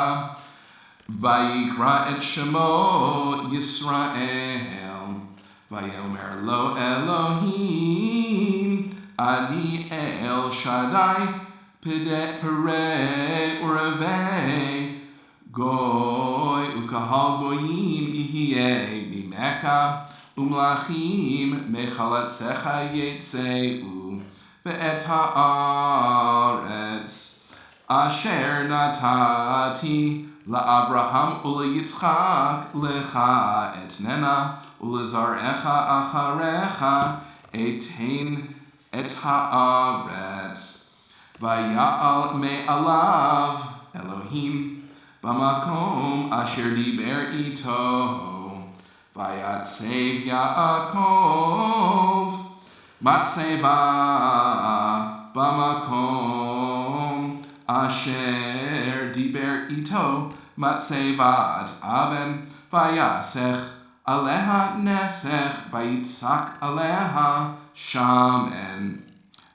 Vayikra et Shemo Yisrael, Vayomer lo Elohim, Ani El Shaddai, Pere Urevei, Goy Ukahal Goyim Ihyeh Mimeka, Umlachim Mechalatzecha Yetzeu, Ve'et Haaretz, Asher Natati, LaAvraham uleYitzchak lecha etnena ulezarecha acharecha etein et haaretz vaya'al me'alav Elohim b'makom asher diber ito, vayatsev Yaakov, matseva b'makom asher diber ito, matsevat aven, vayasech aleha nesech, vayitzak aleha shamen,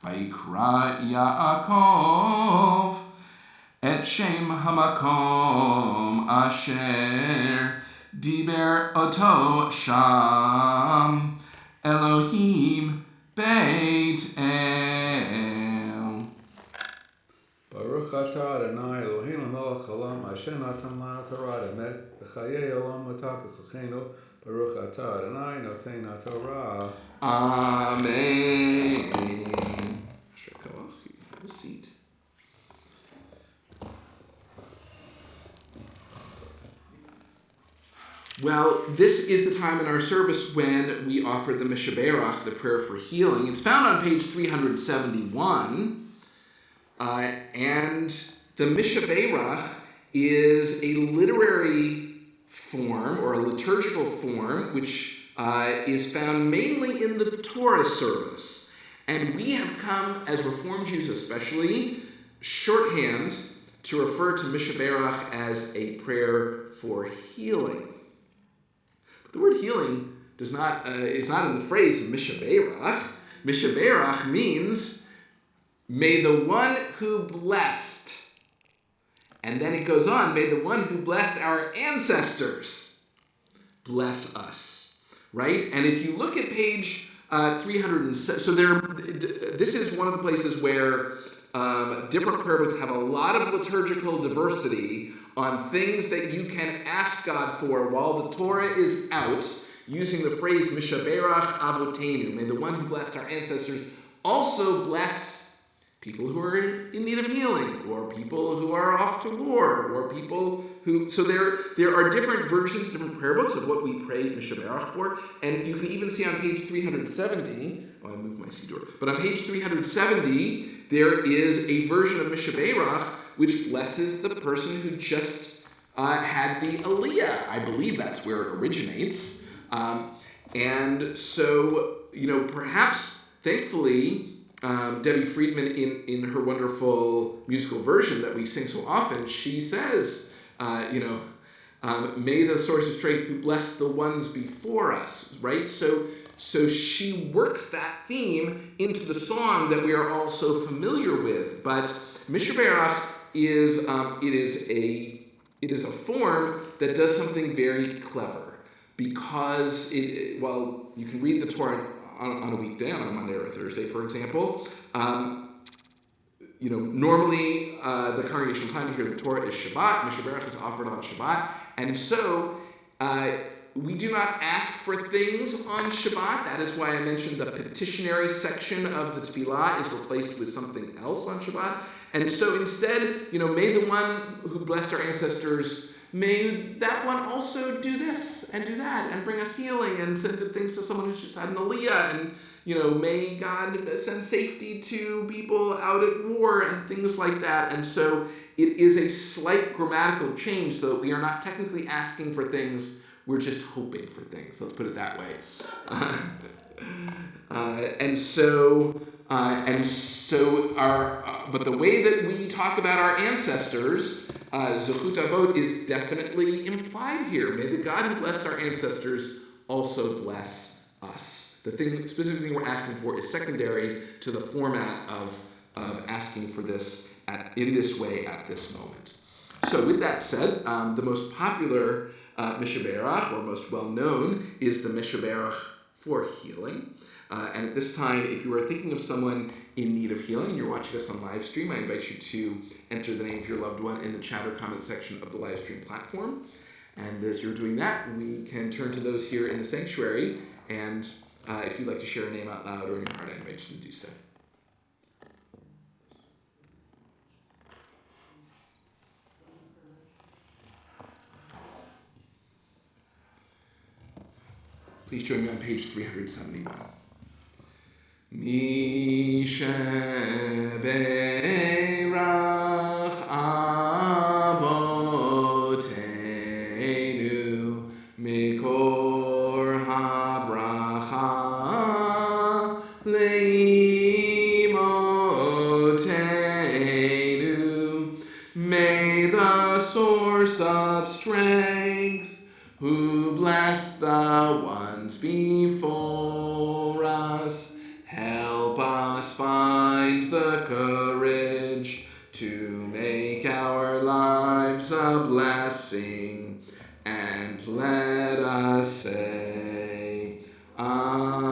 vayikra Yaakov et shem hamakom asher diber oto sham, Elohim Beit El. Baruch atah Adonai Eloheinu melech haolam asher natan lanu Torah emet v'chayei olam v'tapachachenu. Baruch atah Adonai noten haTorah. Amen. Sure, go off. You can have a seat. Well, this is the time in our service when we offer the Mishaberach, the prayer for healing. It's found on page 371. And the Mishaberach is a literary form or a liturgical form which is found mainly in the Torah service. And we have come, as Reformed Jews especially, shorthand to refer to Mishaberach as a prayer for healing. But the word healing is not in the phrase Mishaberach. Mishaberach means, may the one who blessed, and then it goes on, may the one who blessed our ancestors bless us, right? And if you look at page 307, so this is one of the places where different prayer books have a lot of liturgical diversity on things that you can ask God for while the Torah is out, using the phrase Mishaberach Avotenu, may the one who blessed our ancestors also bless people who are in need of healing, or people who are off to war, or people who... So there are different versions, different prayer books of what we pray Mishaberach for, and you can even see on page 370, I moved my Siddur, but on page 370, there is a version of Mishaberach which blesses the person who just had the Aliyah. I believe that's where it originates. And so, perhaps, thankfully, Debbie Friedman, in her wonderful musical version that we sing so often, she says, may the source of strength who bless the ones before us, right? So she works that theme into the song that we are all so familiar with. But Mishaberach is a form that does something very clever, because you can read the Torah on a weekday, on a Monday or a Thursday, for example. Normally the congregational time to hear the Torah is Shabbat. Mishaberach is offered on Shabbat. And so we do not ask for things on Shabbat. That is why I mentioned the petitionary section of the Tefillah is replaced with something else on Shabbat. And so instead, may the one who blessed our ancestors, may that one also do this and do that and bring us healing and send good things to someone who's just had an Aliyah, and may God send safety to people out at war and things like that. And so it is a slight grammatical change, so that we are not technically asking for things, we're just hoping for things. Let's put it that way. But the way that we talk about our ancestors, Zechut Avot, is definitely implied here. May the God who blessed our ancestors also bless us. The specific thing we're asking for is secondary to the format of asking for this in this way at this moment. So with that said, the most popular Mishaberach, or most well-known, is the Mishaberach for healing. And at this time, if you are thinking of someone in need of healing, you're watching us on live stream, I invite you to enter the name of your loved one in the chat or comment section of the live stream platform. And as you're doing that, we can turn to those here in the sanctuary. And if you'd like to share a name out loud or in your heart, I invite you to do so. Please join me on page 371. Mishaberach Avot do for us. Help us find the courage to make our lives a blessing, and let us say, Amen.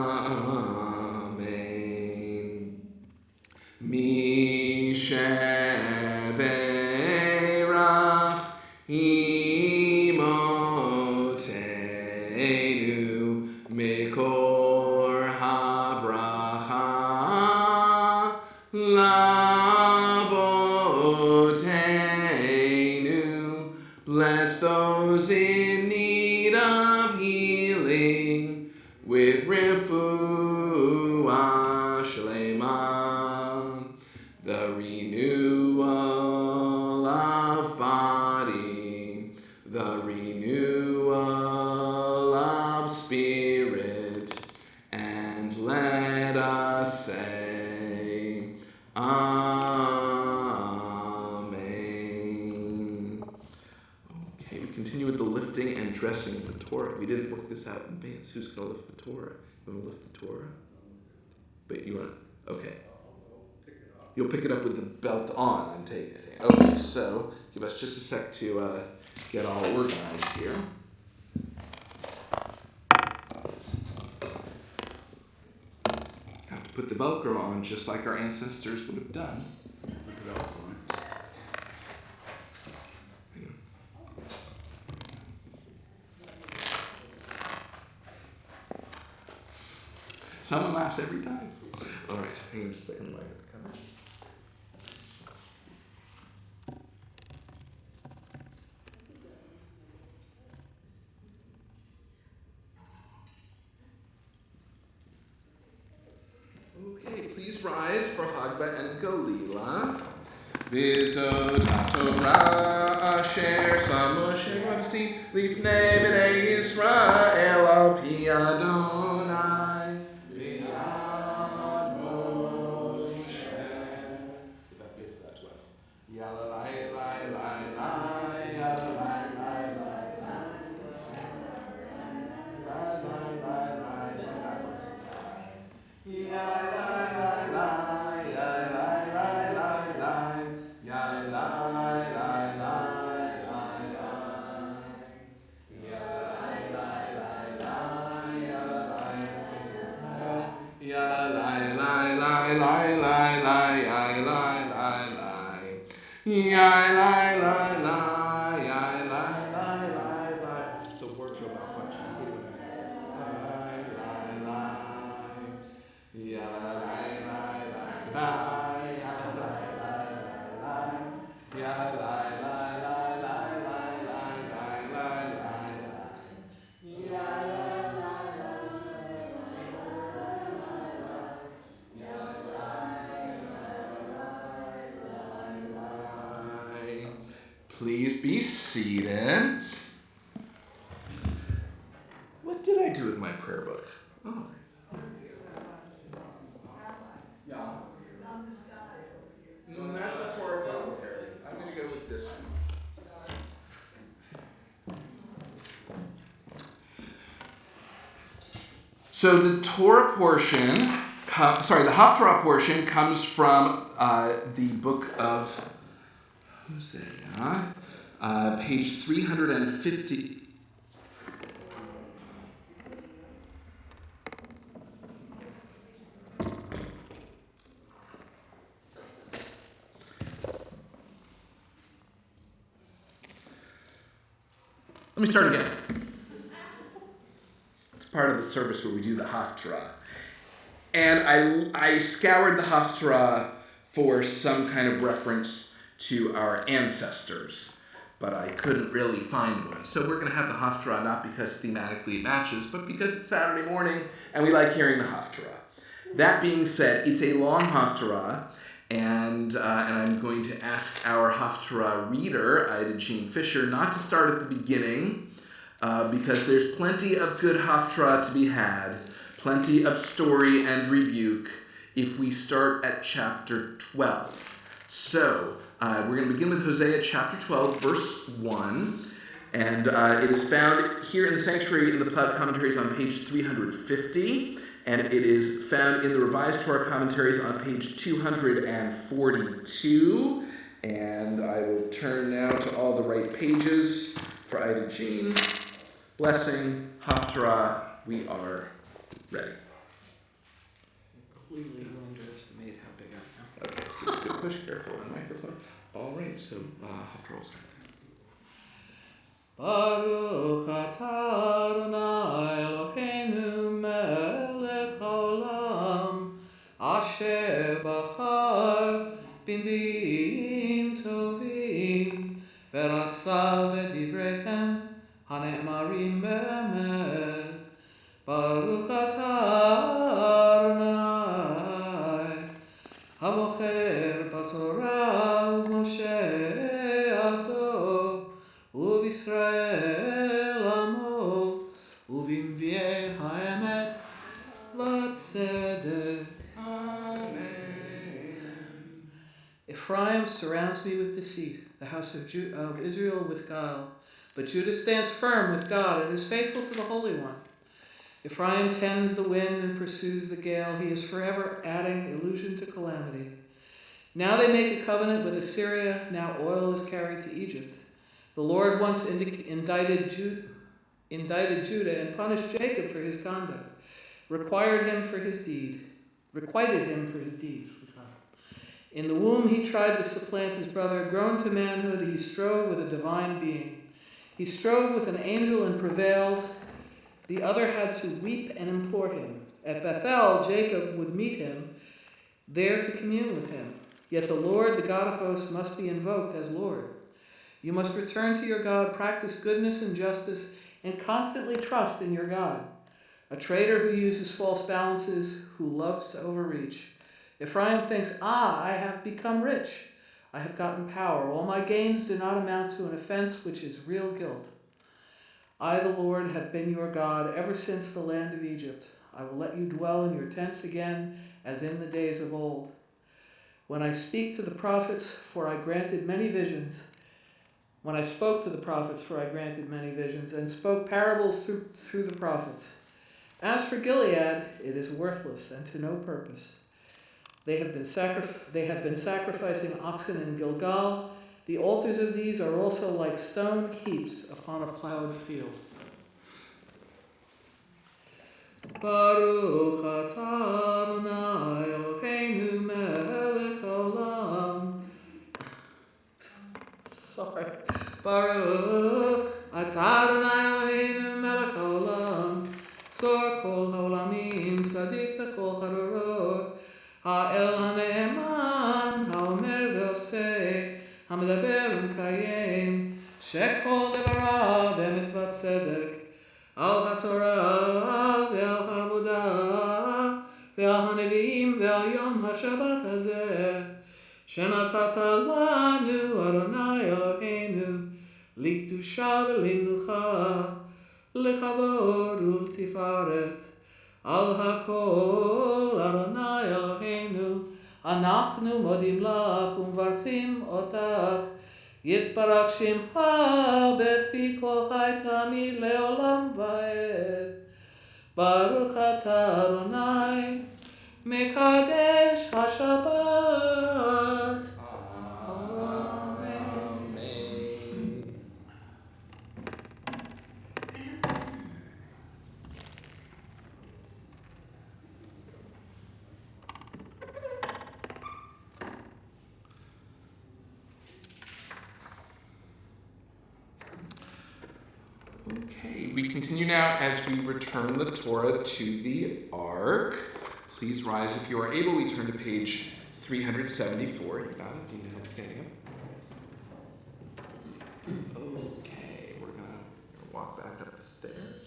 Misheberach imotenu mikor habracha lavotenu. Bless those in need of healing with refuah shlema, the renewal of body, the renewal of spirit, and let us say, Amen. Okay, we continue with the lifting and dressing of the Torah. We didn't work this out in advance. Who's going to lift the Torah? You want to lift the Torah? But you want to? Okay. You'll pick it up with the belt on and take it. Okay, so give us just a sec to get all organized here. Have to put the Velcro on just like our ancestors would have done. Someone laughs every time. All right, hang on just a second. Okay, please rise for Hagba and Galila. V'zot Torah asher sam Moshe Rabbeinu lifnei bnei Yisrael al pi Adonai v'yad Moshe. If that gets that to us. Yalla lai lai lai lai, yalla lai lai lai lai, lai lai lai lai, yalla lai lai lai, yalla lai lai lai, yalla lai lai lai, yalla lai lai lai, yalla lai lai lai, yalla lai lai lai lai lai, yalla lai lai lai, yalla lai lai lai, yalla lai lai lai. It's a wardrobe malfunction. I hate it when that happens. Lai lai lai, yalla lai lai lai lai, yalla lai lai lai, yalla lai lai lai lai lai lai lai lai, yalla lai lai lai. Please be seated. What did I do with my prayer book? Oh. Yeah. No, that's a Torah commentary. I'm going to go with this one. So the Torah portion, the Haftarah portion comes from the book of Hosea, page 350. Let me start again. It's part of the service where we do the Haftarah. And I scoured the Haftarah for some kind of reference to our ancestors, but I couldn't really find one. So we're going to have the Haftarah not because thematically it matches, but because it's Saturday morning and we like hearing the Haftarah. That being said, it's a long Haftarah, and I'm going to ask our Haftarah reader, Ida Jean Fisher, not to start at the beginning, because there's plenty of good Haftarah to be had, plenty of story and rebuke, if we start at chapter 12. So, we're going to begin with Hosea chapter 12, verse 1. And it is found here in the sanctuary in the Plaid commentaries on page 350, and it is found in the Revised Torah commentaries on page 242. And I will turn now to all the right pages for Ida Jean. Blessing, Haftarah, we are ready. Completely underestimate how big I am. Okay, let's give it a good push. Careful on the microphone. All right, so Haftarah will start. Baruch atah Adonai Eloheinu melech haolam asher bachar b'nvi'im tovim v'ratza v'divreihem hane'emarim be'emet. Baruch atah Adonai habocher b'torah Moshe Israel amo uvimviei haemet v'tzedek. Amen. Ephraim surrounds me with deceit, the house of Israel with guile. But Judah stands firm with God and is faithful to the Holy One. Ephraim tends the wind and pursues the gale. He is forever adding illusion to calamity. Now they make a covenant with Assyria. Now oil is carried to Egypt. The Lord once indicted Judah and punished Jacob for his conduct, requited him for his deeds. In the womb he tried to supplant his brother. Grown to manhood, he strove with a divine being. He strove with an angel and prevailed. The other had to weep and implore him. At Bethel, Jacob would meet him, there to commune with him. Yet the Lord, the God of hosts, must be invoked as Lord. You must return to your God, practice goodness and justice, and constantly trust in your God. A traitor who uses false balances, who loves to overreach. Ephraim thinks, I have become rich. I have gotten power. All my gains do not amount to an offense which is real guilt. I, the Lord, have been your God ever since the land of Egypt. I will let you dwell in your tents again, as in the days of old. When I speak to the prophets, for I granted many visions, when I spoke to the prophets, for I granted many visions, and spoke parables through the prophets. As for Gilead, it is worthless and to no purpose. They have been sacrificing oxen in Gilgal. The altars of these are also like stone heaps upon a plowed field. Baruch atah Adonai Eloheinu melech haolam. Sorry. Baruch atah Adonai Eloheinu melech haolam, tzor kol haolamim, tzadik b'chol harorot, ha'el ha'ne'eman, ha'omer ve'oseh, ha'medaber u'mkayem, shekol devarav emet v'tzedek, al ha'torah ve'al ha'avodah, ve'al ha'nevi'im ve'al yom ha'shabbat hazeh, שנתת לנו אדוני אלוהינו לקדושה ולמנוחה לכבוד ולתפארת על הכל אדוני אלוהינו אנחנו מודים לך ומברכים אותך יתברך שמך בפי כל חי תמיד לעולם ועד ברוך אתה אדוני מקדש השבת. Okay, we continue now as we return the Torah to the Ark. Please rise if you are able. We turn to page 374. You got it? Do you need help standing up? Okay, we're going to walk back up the stairs.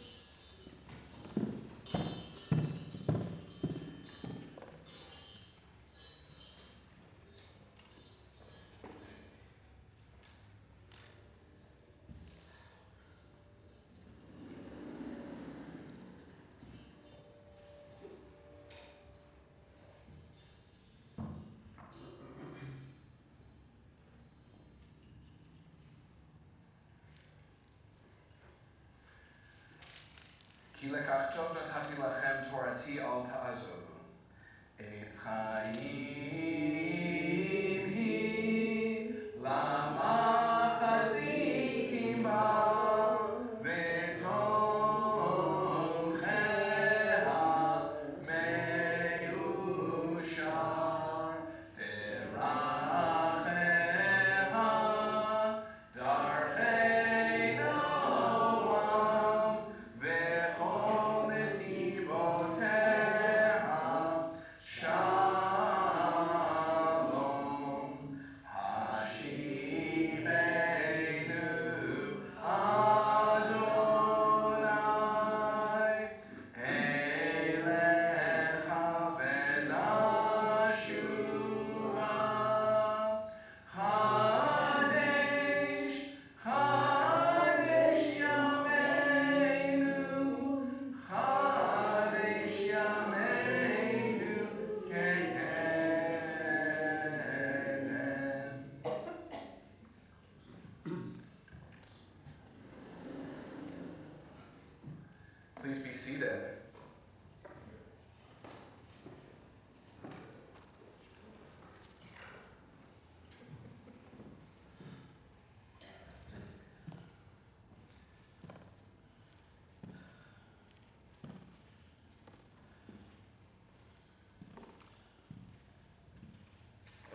Ki lekach tov natati lachem torati al ta'azovu. Eitz chaim hi lama chazikim ba v'tomcheha meushar teracheha darchei noam v'chol netivoteha shalom hashivenu Adonai elecha v'nashuva Chadesh Chadesh Yameinu Chadesh Yameinu Kekedem. Please be seated.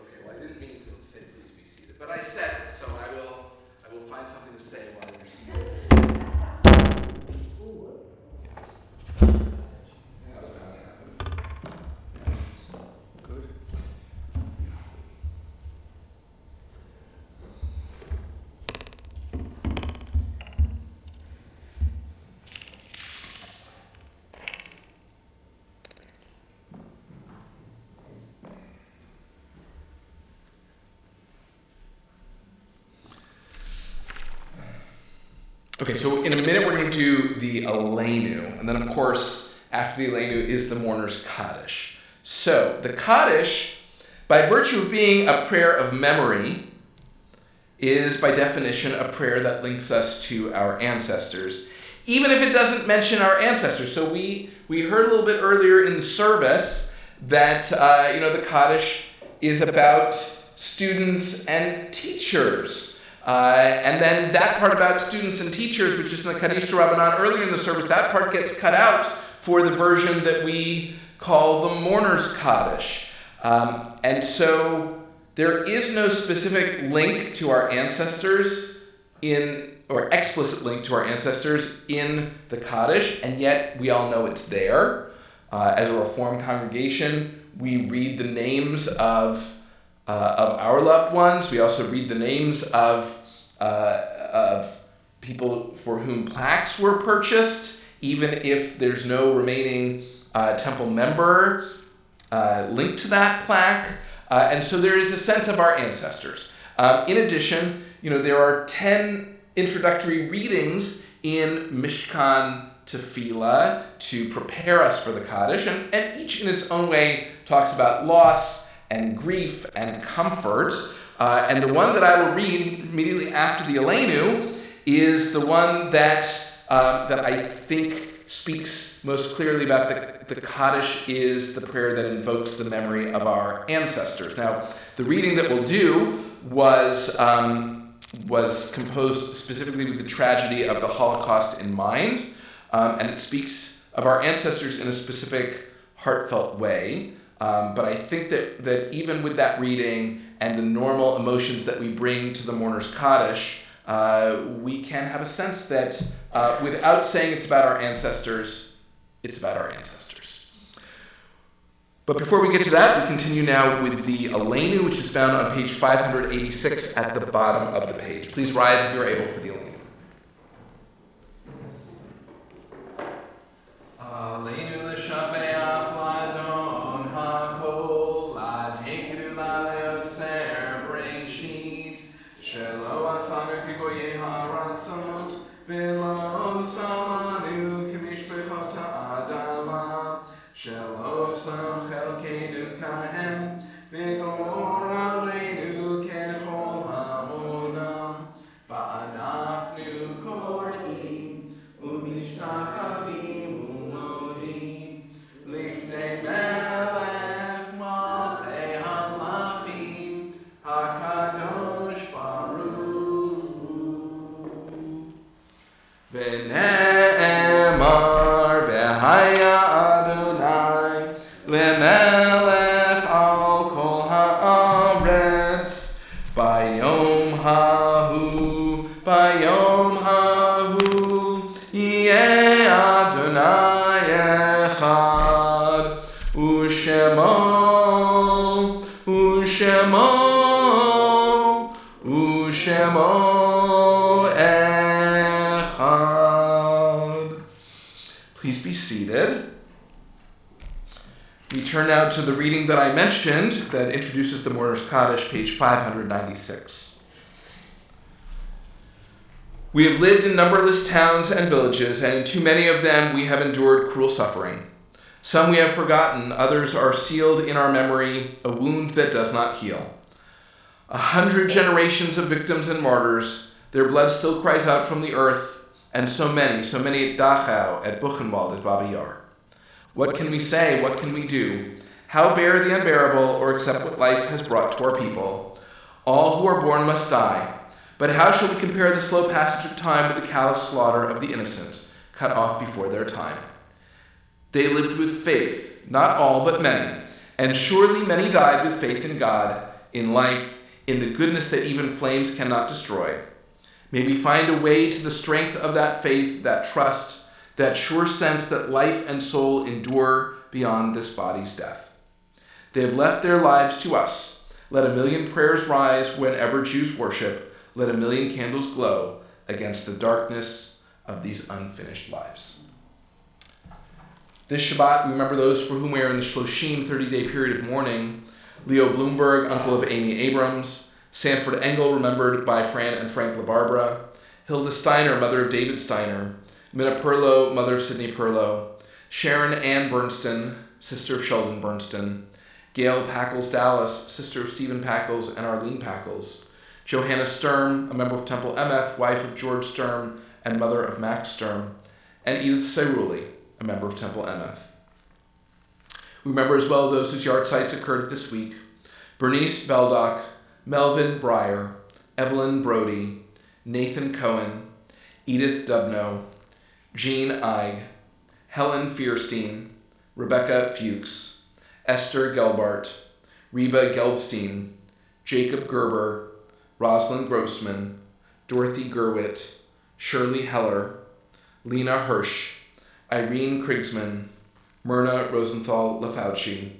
Okay, well, I didn't mean to say please be seated, but I said it, so I will find something to say while you're seated. That was bound to happen. Good. Okay, so in a minute we're going to do the Aleinu, and then of course after the Aleinu is the mourner's Kaddish. So the Kaddish, by virtue of being a prayer of memory, is by definition a prayer that links us to our ancestors, even if it doesn't mention our ancestors. So we heard a little bit earlier in the service that the Kaddish is about students and teachers. And then that part about students and teachers, which is in the Kaddish Rabbanan earlier in the service, that part gets cut out for the version that we call the mourner's Kaddish. And so there is no specific link to our ancestors or explicit link to our ancestors in the Kaddish, and yet we all know it's there. As a Reformed congregation, we read the names of our loved ones. We also read the names of people for whom plaques were purchased, even if there's no remaining temple member linked to that plaque. And so there is a sense of our ancestors. In addition, there are 10 introductory readings in Mishkan Tefillah to prepare us for the Kaddish, and each in its own way talks about loss and grief and comfort. And the one that I will read immediately after the Aleinu is the one that I think speaks most clearly about the Kaddish, is the prayer that invokes the memory of our ancestors. Now, the reading that we'll do was composed specifically with the tragedy of the Holocaust in mind, and it speaks of our ancestors in a specific heartfelt way. But I think that even with that reading and the normal emotions that we bring to the mourner's Kaddish, we can have a sense that without saying it's about our ancestors, it's about our ancestors. But before we get to that, we continue now with the Aleinu, which is found on page 586 at the bottom of the page. Please rise if you're able for the Aleinu. Aleinu l'shabeach l'adon hakol, l'tekedu l'leotzer breshit, shelo asanu kigoyei ha'aratzot, v'lo samanu k'mishpechot ha'adama, shelo sam chelkeinu kahem, v'gor aleinu kechol ha'monam, va'anachnu kor'im, u'mishtachavim lemelech al kol haaretz. Bayom hahu, yeh Adonai echad, u'shemo echad. Please be seated. We turn now to the reading that I mentioned that introduces the Mourner's Kaddish, page 596. We have lived in numberless towns and villages, and in too many of them we have endured cruel suffering. Some we have forgotten, others are sealed in our memory, a wound that does not heal. 100 generations of victims and martyrs, their blood still cries out from the earth, and so many at Dachau, at Buchenwald, at Babi Yar. What can we say? What can we do? How bear the unbearable, or accept what life has brought to our people? All who are born must die. But how shall we compare the slow passage of time with the callous slaughter of the innocent, cut off before their time? They lived with faith, not all, but many, and surely many died with faith in God, in life, in the goodness that even flames cannot destroy. May we find a way to the strength of that faith, that trust, that sure sense that life and soul endure beyond this body's death. They have left their lives to us. Let a million prayers rise whenever Jews worship. Let a million candles glow against the darkness of these unfinished lives. This Shabbat, we remember those for whom we are in the Shloshim 30-day period of mourning. Leo Bloomberg, uncle of Amy Abrams. Sanford Engel, remembered by Fran and Frank LaBarbera. Hilda Steiner, mother of David Steiner. Minna Perlow, mother of Sidney Perlow. Sharon Ann Bernstein, sister of Sheldon Bernstein. Gail Packles Dallas, sister of Stephen Packles and Arlene Packles. Johanna Sturm, a member of Temple Emeth, wife of George Sturm and mother of Max Sturm. And Edith Cerulli, a member of Temple Emeth. We remember as well those whose yard sites occurred this week. Bernice Beldock, Melvin Breyer, Evelyn Brody, Nathan Cohen, Edith Dubno, Jean Eig, Helen Fierstein, Rebecca Fuchs, Esther Gelbart, Reba Gelbstein, Jacob Gerber, Rosalind Grossman, Dorothy Gerwitt, Shirley Heller, Lena Hirsch, Irene Krigsman, Myrna Rosenthal Lafauci,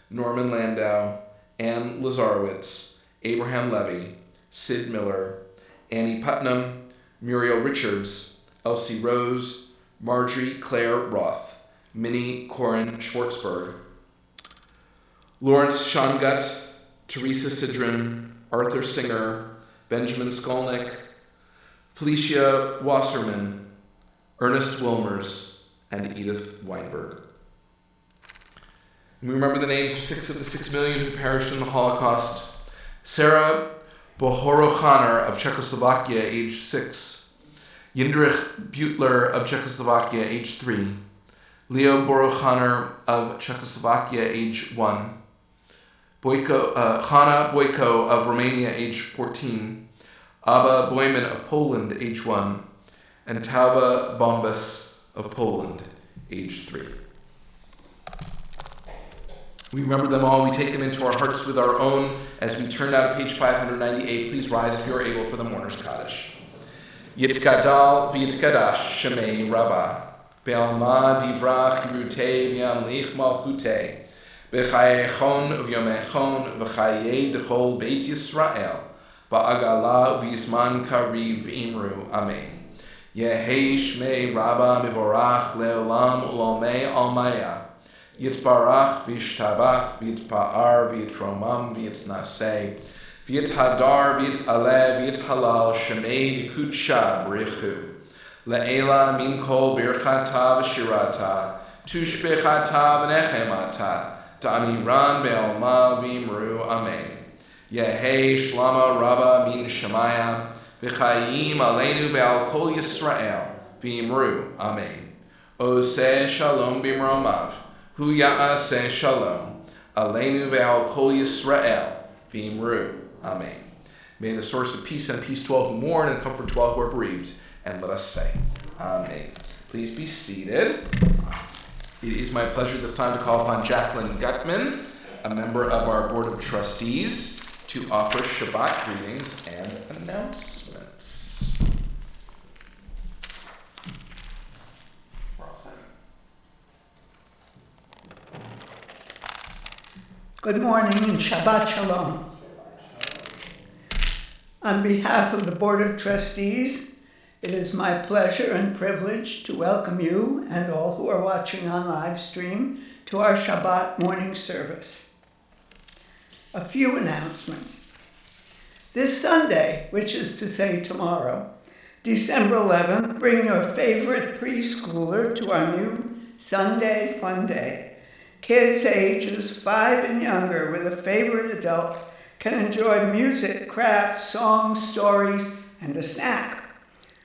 Norman Landau, Ann Lazarowitz, Abraham Levy, Sid Miller, Annie Putnam, Muriel Richards, Elsie Rose, Marjorie Claire Roth, Minnie Corin Schwartzberg, Lawrence Shongut, Teresa Sidran, Arthur Singer, Benjamin Skolnick, Felicia Wasserman, Ernest Wilmers, and Edith Weinberg. And we remember the names of 6 of the 6 million who perished in the Holocaust. Sarah Bohorochaner of Czechoslovakia, age 6. Jindrich Butler of Czechoslovakia, age 3. Leo Borochaner of Czechoslovakia, age 1. Hanna Boyko of Romania, age 14. Abba Boyman of Poland, age 1. And Tauba Bombas of Poland, age 3. We remember them all. We take them into our hearts with our own. As we turn now to page 598, please rise if you are able for the Mourner's Kaddish. Yitkadal v'yitkadash shemei Rabbah, be'alma divrach yirutei v'yamlich malchutei, b'chayechon v'yomechon v'chayei d'chol Beit Yisrael, ba'agala v'yisman kariv imru. Amen. Yehei shmei Rabbah mivorach le'olam u'lomei almaya. Yitbarach v'yishtabach v'yitpa'ar v'yitromam v'yitnaseh v'yithadar v'yit'aleh v'yithalal shemei v'kutsha b'richu le'ela min kol birchata v'shirata tushbechata v'nechemata ta'amiran be'alma v'imru. Amen. Yehei shlama rabba min shemaya v'chayim aleinu ve'al kol Yisrael v'imru. Amen. Oseh shalom b'mromav Hu ya'aseh shalom, aleinu ve'al kol Yisrael, v'imru. Amen. May the source of peace and peace to all who mourn and comfort to all who are bereaved. And let us say, Amen. Please be seated. It is my pleasure this time to call upon Jacqueline Gutman, a member of our Board of Trustees, to offer Shabbat greetings and announcements. Good morning and Shabbat Shalom. On behalf of the Board of Trustees, it is my pleasure and privilege to welcome you and all who are watching on live stream to our Shabbat morning service. A few announcements. This Sunday, which is to say tomorrow, December 11th, bring your favorite preschooler to our new Sunday Fun Day. Kids ages 5 and younger with a favorite adult can enjoy music, crafts, songs, stories, and a snack.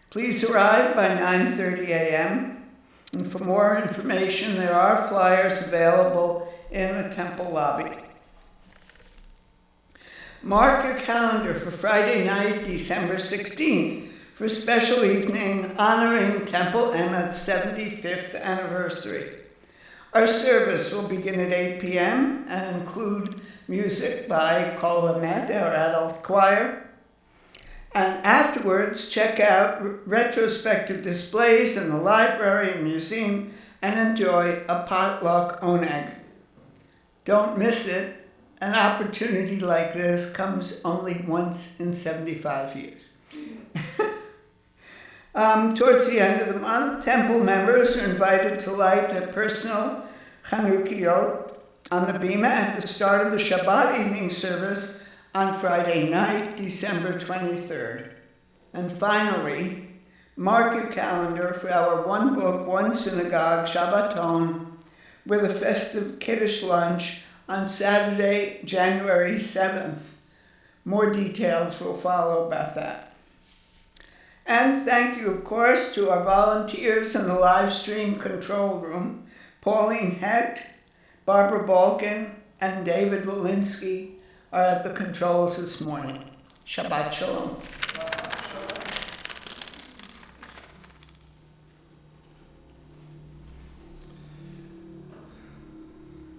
Please arrive by 9:30 a.m. And for more information, there are flyers available in the temple lobby. Mark your calendar for Friday night, December 16th, for a special evening honoring Temple Emeth's 75th anniversary. Our service will begin at 8 p.m. and include music by Temple Emeth, our adult choir. And afterwards, check out retrospective displays in the library and museum and enjoy a potluck oneg. Don't miss it. An opportunity like this comes only once in 75 years. Towards the end of the month, temple members are invited to light their personal Chanukiot on the bima at the start of the Shabbat evening service on Friday night, December 23rd. And finally, mark your calendar for our one book, one synagogue Shabbaton with a festive Kiddush lunch on Saturday, January 7th. More details will follow about that. And thank you, of course, to our volunteers in the live stream control room, Pauline Hecht, Barbara Balkin, and David Walensky are at the controls this morning. Shabbat Shalom.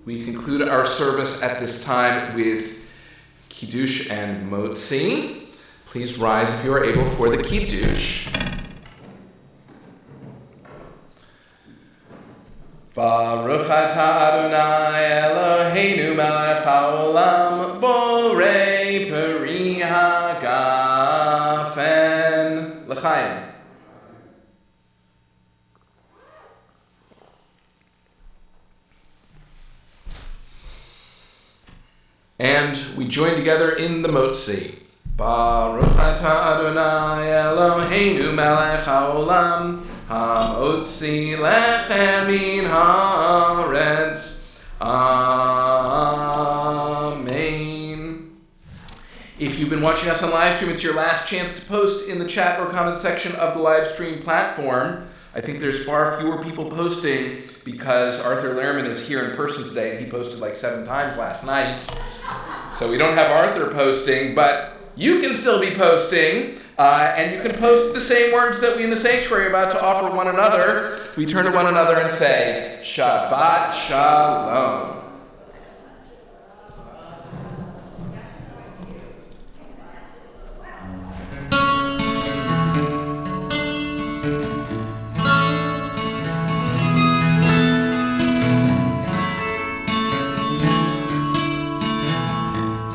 We conclude our service at this time with Kiddush and Motzi. Please rise if you are able for the Kiddush. Baruch atah Adonai Eloheinu melech haolam borei peri hagafen l'chaim. And we join together in the Motzi. Baruch atah Adonai Eloheinu melech haolam Ha'otzi lechem min haaretz. Amen. If you've been watching us on live stream, it's your last chance to post in the chat or comment section of the live stream platform. I think there's far fewer people posting because Arthur Lehrman is here in person today. He posted like 7 times last night. So we don't have Arthur posting, but you can still be posting. And you can post the same words that we in the sanctuary are about to offer one another. We turn to one another and say, Shabbat Shalom.